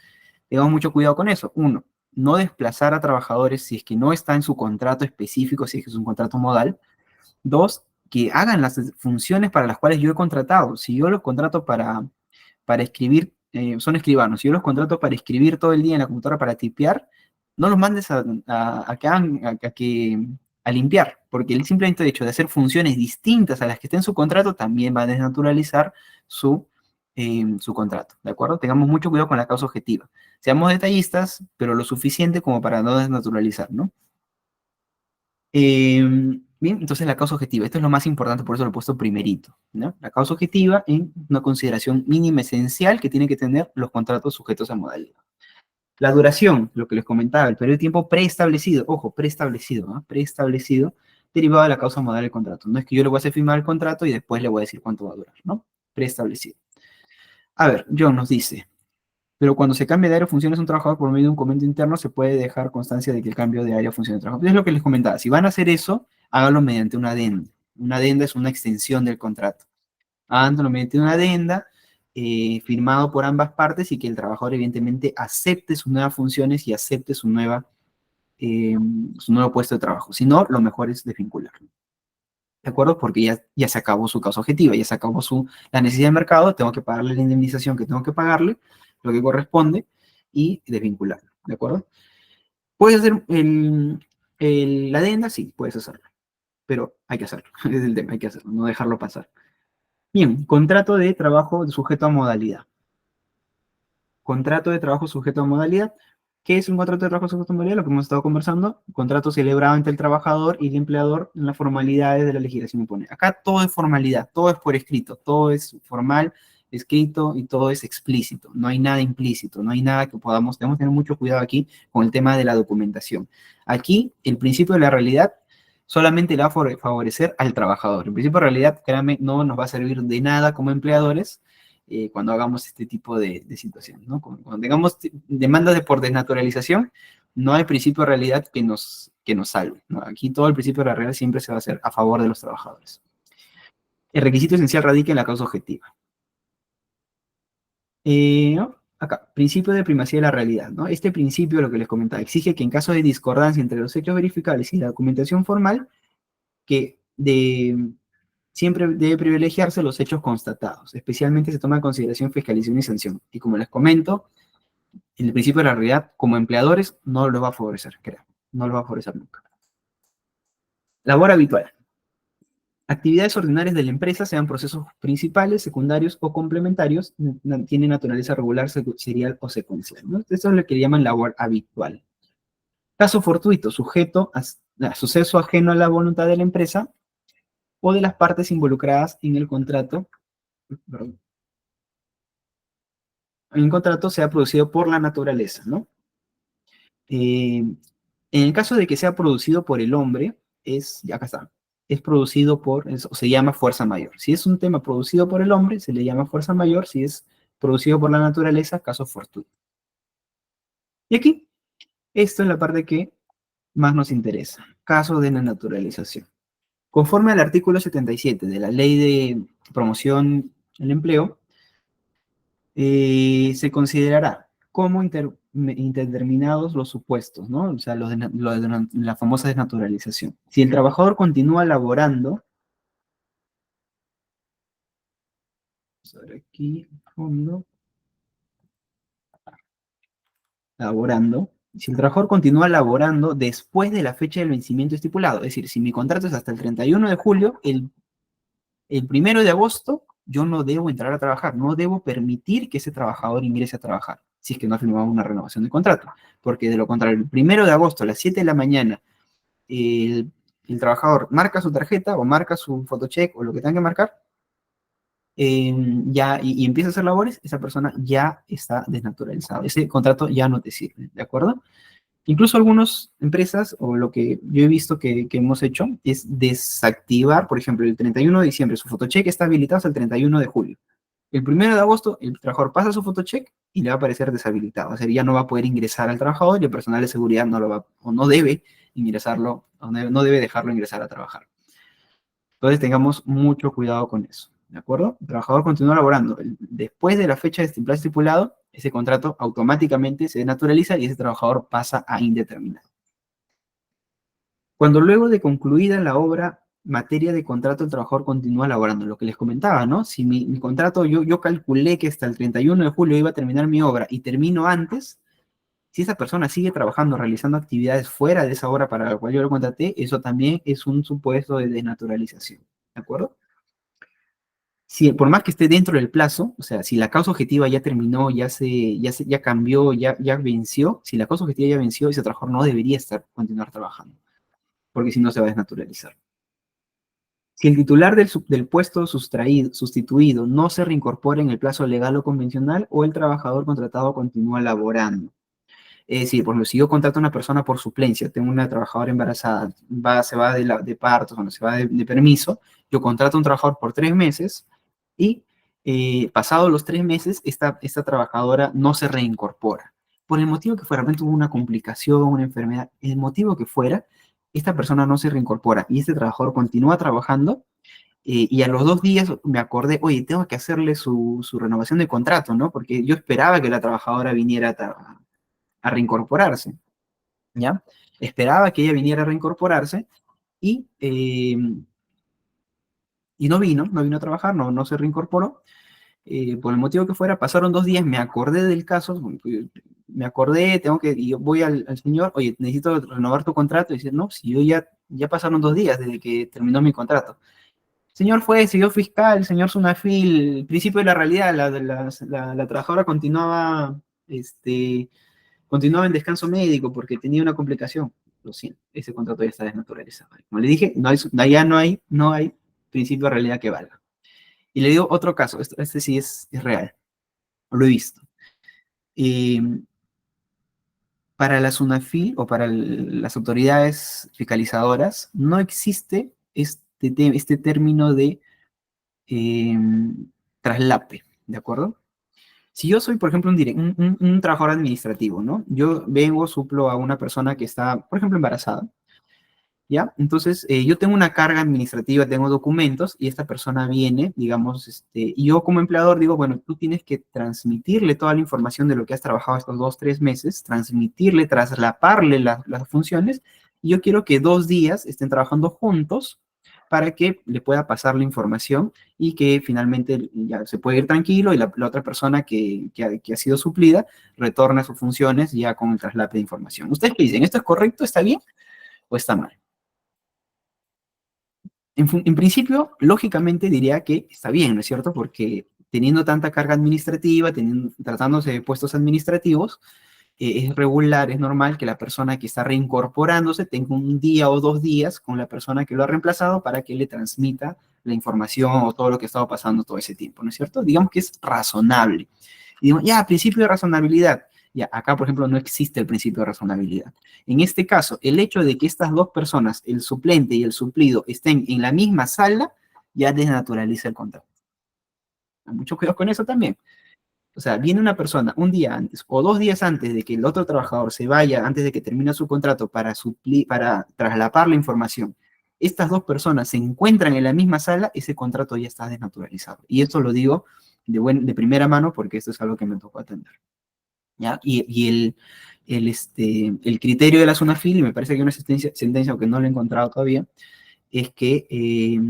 tengamos mucho cuidado con eso. Uno, no desplazar a trabajadores si es que no está en su contrato específico, si es que es un contrato modal. Dos, que hagan las funciones para las cuales yo he contratado. Si yo los contrato para escribir, son escribanos, si yo los contrato para escribir todo el día en la computadora para tipear, no los mandes a limpiar, porque el simple hecho de hacer funciones distintas a las que estén en su contrato también va a desnaturalizar su contrato, ¿de acuerdo? Tengamos mucho cuidado con la causa objetiva. Seamos detallistas, pero lo suficiente como para no desnaturalizar, ¿no? Bien, entonces la causa objetiva, esto es lo más importante, por eso lo he puesto primerito, ¿no? La causa objetiva en una consideración mínima esencial que tienen que tener los contratos sujetos a modalidad. La duración, lo que les comentaba, el periodo de tiempo preestablecido, ojo, preestablecido, ¿no? Preestablecido, derivado de la causa modal del contrato. No es que yo le voy a hacer firmar el contrato y después le voy a decir cuánto va a durar, ¿no? Preestablecido. A ver, John nos dice, pero cuando se cambia de área o funciones un trabajador por medio de un documento interno, se puede dejar constancia de que el cambio de área o función de trabajo. Es lo que les comentaba. Si van a hacer eso, háganlo mediante una adenda. Una adenda es una extensión del contrato. Háganlo mediante una adenda firmado por ambas partes y que el trabajador evidentemente acepte sus nuevas funciones y acepte su nuevo puesto de trabajo. Si no, lo mejor es desvincularlo. ¿De acuerdo? Porque ya se acabó su causa objetiva, ya se acabó la necesidad de mercado, tengo que pagarle la indemnización que tengo que pagarle, lo que corresponde, y desvincularlo. ¿De acuerdo? ¿Puedes hacer la adenda? Sí, puedes hacerlo. Pero hay que hacerlo, es el tema, hay que hacerlo, no dejarlo pasar. Bien, contrato de trabajo sujeto a modalidad. Contrato de trabajo sujeto a modalidad. ¿Qué es un contrato de trabajo sujeto a modalidad? Lo que hemos estado conversando. Contrato celebrado entre el trabajador y el empleador en las formalidades de la legislación impone. Acá todo es formalidad, todo es por escrito, todo es formal, escrito y todo es explícito, no hay nada implícito, no hay nada que debemos tener mucho cuidado aquí con el tema de la documentación. Aquí, el principio de la realidad solamente le va a favorecer al trabajador. El principio de realidad, créanme, no nos va a servir de nada como empleadores cuando hagamos este tipo de situaciones, ¿no? Cuando tengamos demandas por desnaturalización, no hay principio de realidad que nos salve, ¿no? Aquí todo el principio de la realidad siempre se va a hacer a favor de los trabajadores. El requisito esencial radica en la causa objetiva. ¿No? Acá, principio de primacía de la realidad, ¿no? Este principio, lo que les comentaba, exige que en caso de discordancia entre los hechos verificables y la documentación formal, siempre debe privilegiarse los hechos constatados. Especialmente se toma en consideración fiscalización y sanción. Y como les comento, el principio de la realidad, como empleadores, no lo va a favorecer, creo. No lo va a favorecer nunca. Labor habitual. Actividades ordinarias de la empresa, sean procesos principales, secundarios o complementarios, tienen naturaleza regular, serial o secuencial, ¿no? Esto es lo que llaman labor habitual. Caso fortuito, sujeto a suceso ajeno a la voluntad de la empresa o de las partes involucradas en el contrato, perdón, el contrato sea producido por la naturaleza, ¿no? En el caso de que sea producido por el hombre, acá está, es producido o se llama fuerza mayor. Si es un tema producido por el hombre, se le llama fuerza mayor. Si es producido por la naturaleza, caso fortuito. Y aquí, esto es la parte que más nos interesa, caso de la naturalización. Conforme al artículo 77 de la Ley de Promoción del Empleo, se considerará como interdeterminados los supuestos, ¿no? O sea, la famosa desnaturalización. Si el trabajador continúa laborando, vamos a ver aquí, fondo, laborando, si el trabajador continúa laborando después de la fecha del vencimiento estipulado, es decir, si mi contrato es hasta el 31 de julio, el 1 de agosto yo no debo entrar a trabajar, no debo permitir que ese trabajador ingrese a trabajar, si es que no ha firmado una renovación de contrato, porque de lo contrario, el 1 de agosto a las 7 de la mañana, el trabajador marca su tarjeta o marca su photocheck o lo que tenga que marcar, y empieza a hacer labores, esa persona ya está desnaturalizada, ese contrato ya no te sirve, ¿de acuerdo? Incluso algunas empresas, o lo que yo he visto que hemos hecho, es desactivar, por ejemplo, el 31 de diciembre, su photocheck está habilitado hasta el 31 de julio. El 1 de agosto, el trabajador pasa su photocheck y le va a aparecer deshabilitado. O sea, ya no va a poder ingresar al trabajador y el personal de seguridad no lo va, o no debe ingresarlo, o no debe dejarlo ingresar a trabajar. Entonces tengamos mucho cuidado con eso, ¿de acuerdo? El trabajador continúa laborando. Después de la fecha de plazo estipulado, ese contrato automáticamente se denaturaliza y ese trabajador pasa a indeterminado. Cuando luego de concluida la obra, materia de contrato, el trabajador continúa laborando, lo que les comentaba, ¿no? Si mi contrato, yo calculé que hasta el 31 de julio iba a terminar mi obra y termino antes, si esa persona sigue trabajando, realizando actividades fuera de esa hora para la cual yo lo contraté, eso también es un supuesto de desnaturalización, ¿de acuerdo? Si, por más que esté dentro del plazo, o sea, si la causa objetiva ya terminó, ya cambió, ya venció, si la causa objetiva ya venció, ese trabajador no debería continuar trabajando, porque si no se va a desnaturalizar. Si el titular del puesto sustituido no se reincorpora en el plazo legal o convencional, o el trabajador contratado continúa laborando. Es decir, por ejemplo, si yo contrato a una persona por suplencia, tengo una trabajadora embarazada, se va de partos, cuando se va de permiso, yo contrato a un trabajador por 3 meses y pasados los 3 meses, esta trabajadora no se reincorpora. Por el motivo que fuera, tuvo una complicación, una enfermedad, el motivo que fuera, esta persona no se reincorpora y este trabajador continúa trabajando, y a los 2 días me acordé, oye, tengo que hacerle su renovación de contrato, ¿no? Porque yo esperaba que la trabajadora viniera a reincorporarse, ¿ya? Esperaba que ella viniera a reincorporarse y, no vino a trabajar, no se reincorporó. Por el motivo que fuera, pasaron 2 días, me acordé del caso, me acordé, y yo voy al señor, oye, necesito renovar tu contrato, y dice, no, si yo ya pasaron 2 días desde que terminó mi contrato. El señor siguió fiscal, el señor Sunafil, el principio de la realidad, la trabajadora continuaba en descanso médico porque tenía una complicación. Lo siento, ese contrato ya está desnaturalizado. Como le dije, ya no hay principio de realidad que valga. Y le digo otro caso, este sí es real, lo he visto. Eh, para la SUNAFIL o para las autoridades fiscalizadoras no existe este término de eh, traslape, ¿de acuerdo? Si yo soy, por ejemplo, un trabajador administrativo, ¿no? Yo vengo, suplo a una persona que está, por ejemplo, embarazada, ¿ya? Entonces, yo tengo una carga administrativa, tengo documentos, y esta persona viene, digamos, y yo como empleador digo, bueno, tú tienes que transmitirle toda la información de lo que has trabajado estos 2, 3 meses, transmitirle, traslaparle las funciones, y yo quiero que 2 días estén trabajando juntos para que le pueda pasar la información y que finalmente ya se puede ir tranquilo y la otra persona que ha sido suplida retorne a sus funciones ya con el traslape de información. ¿Ustedes qué dicen? ¿Esto es correcto? ¿Está bien o está mal? En principio, lógicamente diría que está bien, ¿no es cierto? Porque teniendo tanta carga administrativa, tratándose de puestos administrativos, es regular, es normal que la persona que está reincorporándose tenga un día o 2 días con la persona que lo ha reemplazado para que le transmita la información o todo lo que ha estado pasando todo ese tiempo, ¿no es cierto? Digamos que es razonable. Y digo, ya, principio de razonabilidad. Ya, acá, por ejemplo, no existe el principio de razonabilidad. En este caso, el hecho de que estas dos personas, el suplente y el suplido, estén en la misma sala, ya desnaturaliza el contrato. Mucho cuidado con eso también. O sea, viene una persona un día antes o 2 días antes de que el otro trabajador se vaya, antes de que termine su contrato para traslapar la información. Estas dos personas se encuentran en la misma sala, ese contrato ya está desnaturalizado. Y esto lo digo de primera mano porque esto es algo que me tocó atender. ¿Ya? Y el criterio de la SUNAFIL, y me parece que hay una sentencia, aunque no lo he encontrado todavía, es que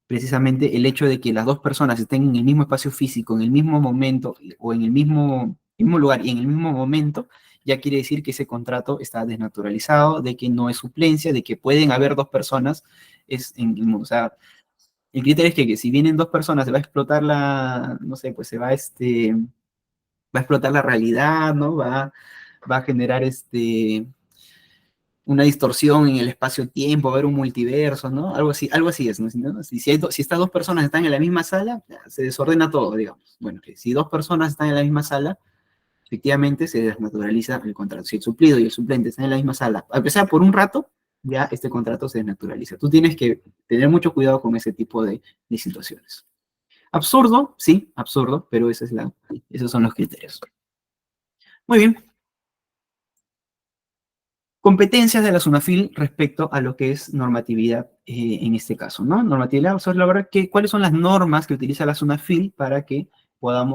precisamente el hecho de que las dos personas estén en el mismo espacio físico, en el mismo momento, o en el mismo lugar y en el mismo momento, ya quiere decir que ese contrato está desnaturalizado, de que no es suplencia, de que pueden haber dos personas, o sea, el criterio es que si vienen dos personas se va a explotar no sé, pues va a explotar la realidad, ¿no? Va a generar una distorsión en el espacio-tiempo, va a haber un multiverso, ¿no? Algo así es, ¿no? Si estas dos personas están en la misma sala, se desordena todo, digamos. Bueno, si dos personas están en la misma sala, efectivamente se desnaturaliza el contrato. Si el suplido y el suplente están en la misma sala, a pesar por un rato, ya este contrato se desnaturaliza. Tú tienes que tener mucho cuidado con ese tipo de situaciones. Absurdo, sí, absurdo, pero esos son los criterios. Muy bien. Competencias de la SUNAFIL respecto a lo que es normatividad en este caso, ¿no? Normatividad, o sea, la verdad, ¿cuáles son las normas que utiliza la SUNAFIL para que pueda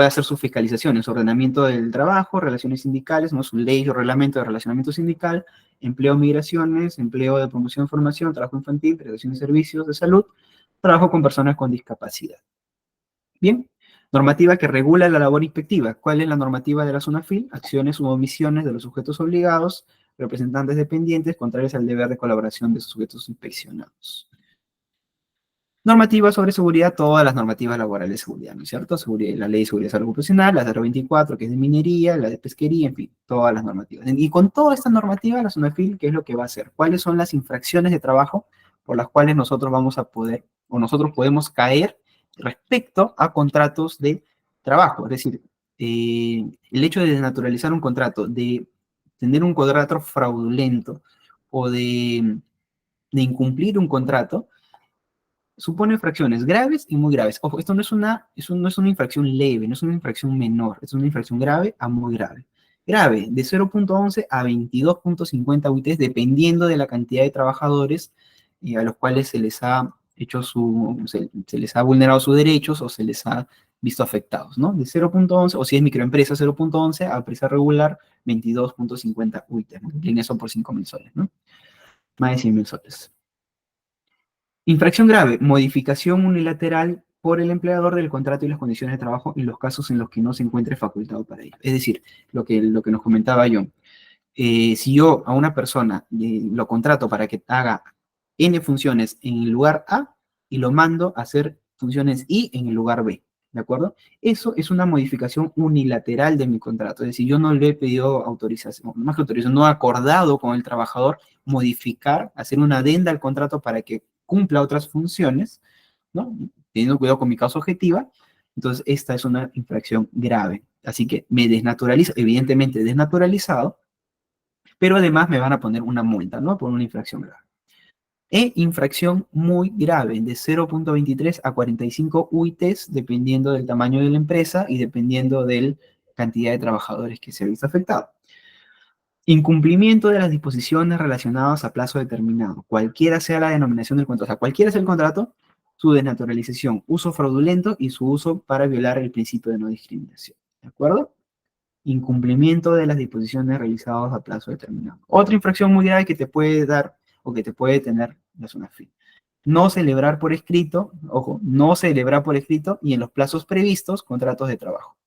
hacer sus fiscalizaciones? Ordenamiento del trabajo, relaciones sindicales, ¿no? Su ley o reglamento de relacionamiento sindical, empleo, migraciones, empleo de promoción, formación, trabajo infantil, prestación de servicios de salud, trabajo con personas con discapacidad. Bien, normativa que regula la labor inspectiva. ¿Cuál es la normativa de la SUNAFIL? Acciones u omisiones de los sujetos obligados, representantes dependientes, contrarios al deber de colaboración de sus sujetos inspeccionados. Normativa sobre seguridad, todas las normativas laborales de seguridad, ¿no es cierto? La ley de seguridad salud ocupacional, la 024, que es de minería, la de pesquería, en fin, todas las normativas. Y con toda esta normativa, la SUNAFIL, ¿qué es lo que va a hacer? ¿Cuáles son las infracciones de trabajo por las cuales nosotros vamos a poder, o nosotros podemos caer respecto a contratos de trabajo? Es decir, el hecho de desnaturalizar un contrato, de tener un contrato fraudulento o de incumplir un contrato, supone infracciones graves y muy graves. Ojo, esto no es una infracción leve, no es una infracción menor, es una infracción grave a muy grave. Grave, de 0.11 a 22.50 UITs, dependiendo de la cantidad de trabajadores a los cuales se les ha se les ha vulnerado sus derechos o se les ha visto afectados, ¿no? De 0.11, o si es microempresa, 0.11, a empresa regular, 22.50 UITs. Multipliquen eso por 5.000 soles, ¿no? Más de 100.000 soles. Infracción grave, modificación unilateral por el empleador del contrato y las condiciones de trabajo en los casos en los que no se encuentre facultado para ello. Es decir, lo que nos comentaba yo. Si yo a una persona lo contrato para que haga N funciones en el lugar A y lo mando a hacer funciones I en el lugar B, ¿de acuerdo? Eso es una modificación unilateral de mi contrato. Es decir, yo no le he pedido autorización, más que autorización, no he acordado con el trabajador modificar, hacer una adenda al contrato para que cumpla otras funciones, ¿no? teniendo cuidado con mi causa objetiva, entonces esta es una infracción grave. Así que me desnaturalizo, evidentemente desnaturalizado, pero además me van a poner una multa, ¿no? Por una infracción grave. Infracción muy grave, de 0.23 a 45 UITs, dependiendo del tamaño de la empresa y dependiendo de la cantidad de trabajadores que se ha visto afectado. Incumplimiento de las disposiciones relacionadas a plazo determinado, cualquiera sea la denominación del contrato, o sea, cualquiera sea el contrato, su desnaturalización, uso fraudulento y su uso para violar el principio de no discriminación. ¿De acuerdo? Incumplimiento de las disposiciones realizadas a plazo determinado. Otra infracción muy grave que te puede dar o que te puede tener la zona fin. No celebrar por escrito, ojo, no celebrar por escrito y en los plazos previstos contratos de trabajo.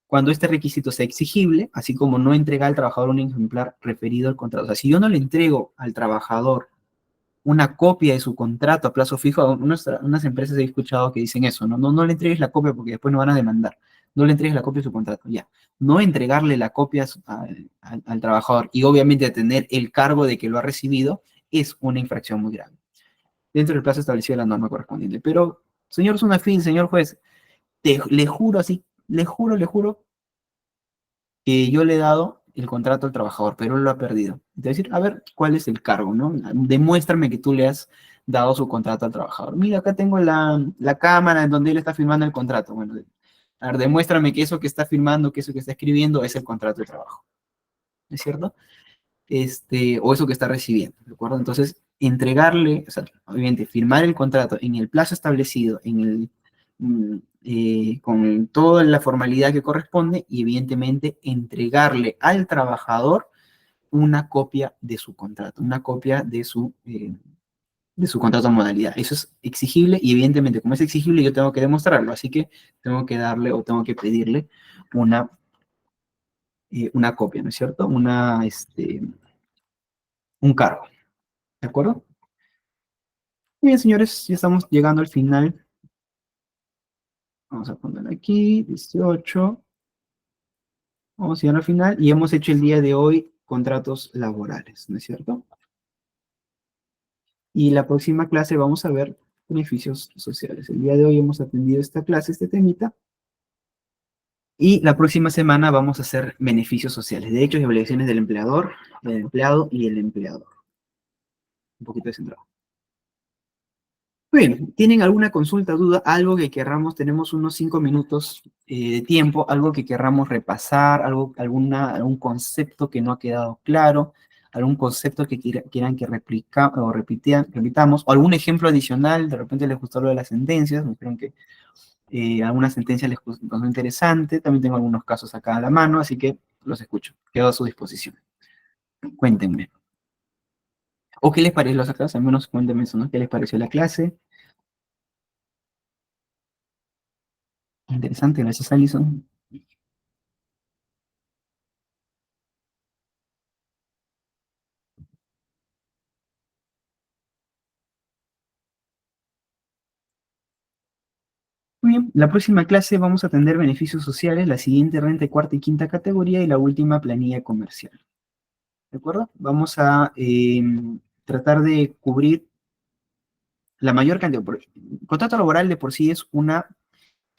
Cuando este requisito sea exigible, así como no entregar al trabajador un ejemplar referido al contrato. O sea, si yo no le entrego al trabajador una copia de su contrato a plazo fijo, unas empresas he escuchado que dicen eso, no le entregues la copia porque después no van a demandar. No le entregues la copia de su contrato, ya. No entregarle la copia al trabajador y obviamente tener el cargo de que lo ha recibido es una infracción muy grave. Dentro del plazo establecido de la norma correspondiente. Pero, señor Sunafin, señor juez, le juro así, le juro que yo le he dado el contrato al trabajador, pero él lo ha perdido. Es decir, a ver, ¿cuál es el cargo, no? Demuéstrame que tú le has dado su contrato al trabajador. Mira, acá tengo la cámara en donde él está firmando el contrato. Bueno, a ver, demuéstrame que eso que está firmando, que eso que está escribiendo es el contrato de trabajo. ¿No es cierto? O eso que está recibiendo, ¿de acuerdo? Entonces, entregarle, o sea, obviamente, firmar el contrato en el plazo establecido, con toda la formalidad que corresponde y evidentemente entregarle al trabajador una copia de su contrato, una copia de su contrato de modalidad. Eso es exigible y evidentemente como es exigible yo tengo que demostrarlo, así que tengo que darle o tengo que pedirle una copia, ¿no es cierto? Un cargo, ¿de acuerdo? Muy bien, señores, ya estamos llegando al final. Vamos a poner aquí, 18. Vamos a llegar al final y hemos hecho el día de hoy contratos laborales, ¿no es cierto? Y la próxima clase vamos a ver beneficios sociales. El día de hoy hemos atendido esta clase, este temita. Y la próxima semana vamos a hacer beneficios sociales, derechos y obligaciones del empleador, del empleado y el empleador. Un poquito descentrado. Muy bien, ¿tienen alguna consulta, duda, algo que querramos? Tenemos unos 5 minutos de tiempo, algo que querramos repasar, algún concepto que no ha quedado claro, algún concepto que quieran que repitamos, o algún ejemplo adicional, de repente les gustó lo de las sentencias, me dijeron que alguna sentencia les gustó interesante, también tengo algunos casos acá a la mano, así que los escucho, quedo a su disposición. Cuéntenme. ¿O qué les pareció la clase? Al menos cuéntenme eso, ¿no? ¿Qué les pareció la clase? Interesante, gracias, Alison. Muy bien, la próxima clase vamos a atender beneficios sociales, la siguiente renta de cuarta y quinta categoría y la última planilla comercial. ¿De acuerdo? Vamos a tratar de cubrir la mayor cantidad. El contrato laboral de por sí es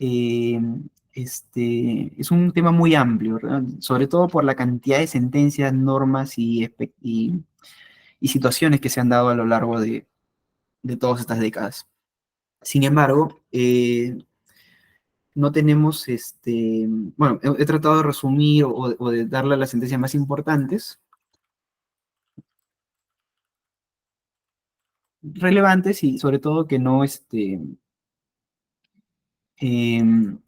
eh, es un tema muy amplio, ¿verdad? Sobre todo por la cantidad de sentencias, normas y situaciones que se han dado a lo largo de todas estas décadas. Sin embargo, no tenemos, bueno, he tratado de resumir o de darle las sentencias más importantes, relevantes y sobre todo que no, em,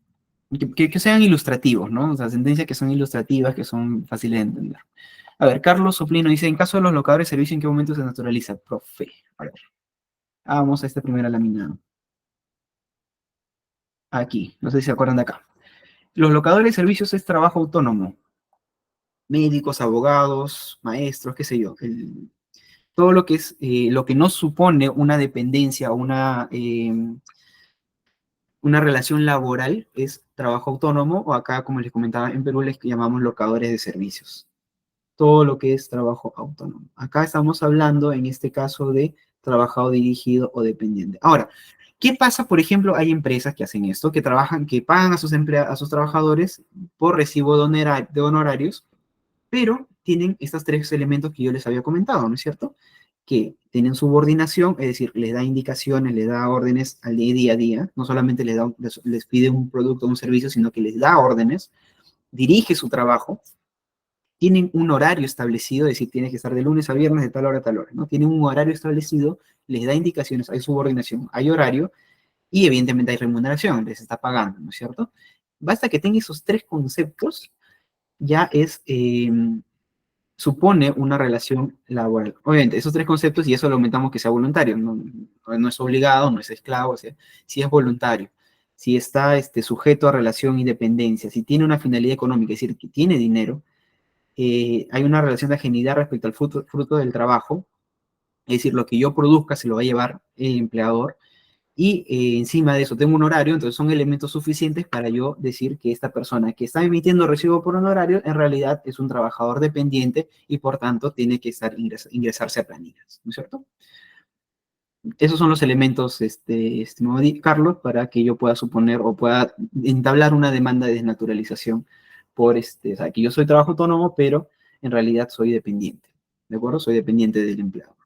que sean ilustrativos, ¿no? O sea, sentencias que son ilustrativas, que son fáciles de entender. A ver, Carlos Soplino dice, en caso de los locadores de servicio, ¿en qué momento se naturaliza? Profe, a ver, vamos a esta primera lámina. Aquí, no sé si se acuerdan de acá. Los locadores de servicios es trabajo autónomo. Médicos, abogados, maestros, qué sé yo. Todo lo que es, lo que no supone una dependencia o una relación laboral es trabajo autónomo, o acá, como les comentaba, en Perú les llamamos locadores de servicios. Todo lo que es trabajo autónomo. Acá estamos hablando, en este caso, de trabajador dirigido o dependiente. Ahora, ¿qué pasa? Por ejemplo, hay empresas que hacen esto, que trabajan, que pagan a a sus trabajadores por recibo de honorarios, pero tienen estos tres elementos que yo les había comentado, ¿no es cierto? Que tienen subordinación, es decir, les da indicaciones, les da órdenes al día a día, no solamente les pide un producto o un servicio, sino que les da órdenes, dirige su trabajo, tienen un horario establecido, es decir, tiene que estar de lunes a viernes de tal hora a tal hora, ¿no? Tienen un horario establecido, les da indicaciones, hay subordinación, hay horario, y evidentemente hay remuneración, les está pagando, ¿no es cierto? Basta que tenga esos tres conceptos, ya supone una relación laboral. Obviamente, esos tres conceptos, y eso lo aumentamos que sea voluntario, no es obligado, no es esclavo, o sea, si es voluntario, si está sujeto a relación y dependencia, si tiene una finalidad económica, es decir, que tiene dinero, hay una relación de ajenidad respecto al fruto del trabajo, es decir, lo que yo produzca se lo va a llevar el empleador, y encima de eso tengo un horario, entonces son elementos suficientes para yo decir que esta persona que está emitiendo recibo por honorario en realidad es un trabajador dependiente y por tanto tiene que ingresarse a planillas, ¿no es cierto? Esos son los elementos, estimado Carlos, para que yo pueda suponer o pueda entablar una demanda de desnaturalización por o sea, que yo soy trabajo autónomo, pero en realidad soy dependiente, ¿de acuerdo? Soy dependiente del empleado.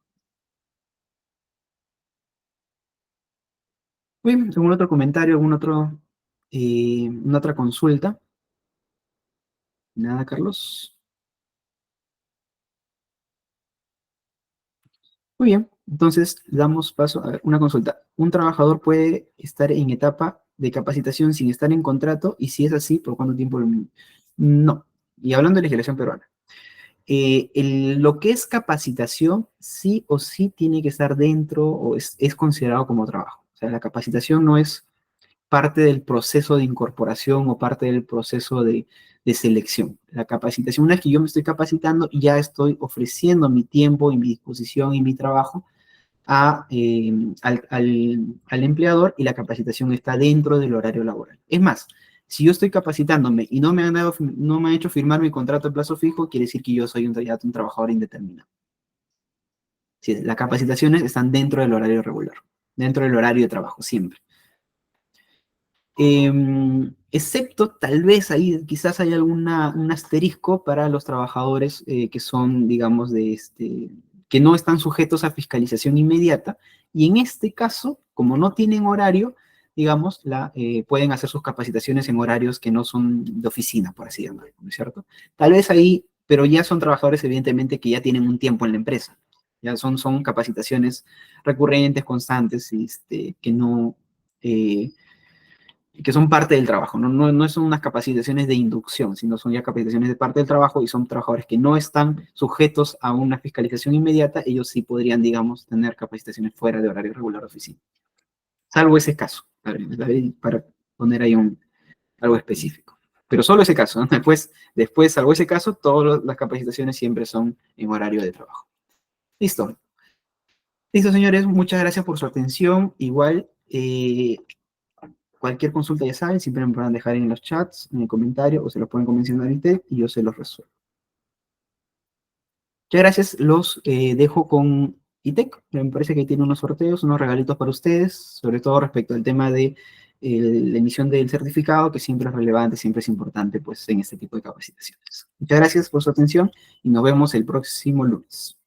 Bien, ¿algún otro comentario, una otra consulta? Nada, Carlos. Muy bien, entonces damos paso a ver, una consulta. ¿Un trabajador puede estar en etapa de capacitación sin estar en contrato? Y si es así, ¿por cuánto tiempo? No. Y hablando de legislación peruana, lo que es capacitación, sí o sí tiene que estar dentro o es considerado como trabajo. O sea, la capacitación no es parte del proceso de incorporación o parte del proceso de selección. La capacitación, una vez que yo me estoy capacitando, ya estoy ofreciendo mi tiempo y mi disposición y mi trabajo al empleador, y la capacitación está dentro del horario laboral. Es más, si yo estoy capacitándome y no me han hecho firmar mi contrato a plazo fijo, quiere decir que yo soy un trabajador indeterminado. Sí, las capacitaciones están dentro del horario regular, dentro del horario de trabajo, siempre. Excepto tal vez ahí quizás hay un asterisco para los trabajadores que son, digamos, que no están sujetos a fiscalización inmediata, y en este caso, como no tienen horario, digamos, pueden hacer sus capacitaciones en horarios que no son de oficina, por así llamarlo, ¿no es cierto? Tal vez ahí, pero ya son trabajadores evidentemente que ya tienen un tiempo en la empresa, ya son capacitaciones recurrentes, constantes, que no... eh, que son parte del trabajo, no son unas capacitaciones de inducción, sino son ya capacitaciones de parte del trabajo, y son trabajadores que no están sujetos a una fiscalización inmediata, ellos sí podrían, digamos, tener capacitaciones fuera de horario regular de oficina. Salvo ese caso, para poner ahí algo específico. Pero solo ese caso, ¿no? Después, salvo ese caso, todas las capacitaciones siempre son en horario de trabajo. Listo. Listo, señores, muchas gracias por su atención. Igual, cualquier consulta, ya saben, siempre me pueden dejar en los chats, en el comentario, o se los pueden mencionar en TED y yo se los resuelvo. Muchas gracias, los dejo con ITEC. Me parece que tiene unos sorteos, unos regalitos para ustedes, sobre todo respecto al tema de la emisión del certificado, que siempre es relevante, siempre es importante, pues, en este tipo de capacitaciones. Muchas gracias por su atención y nos vemos el próximo lunes.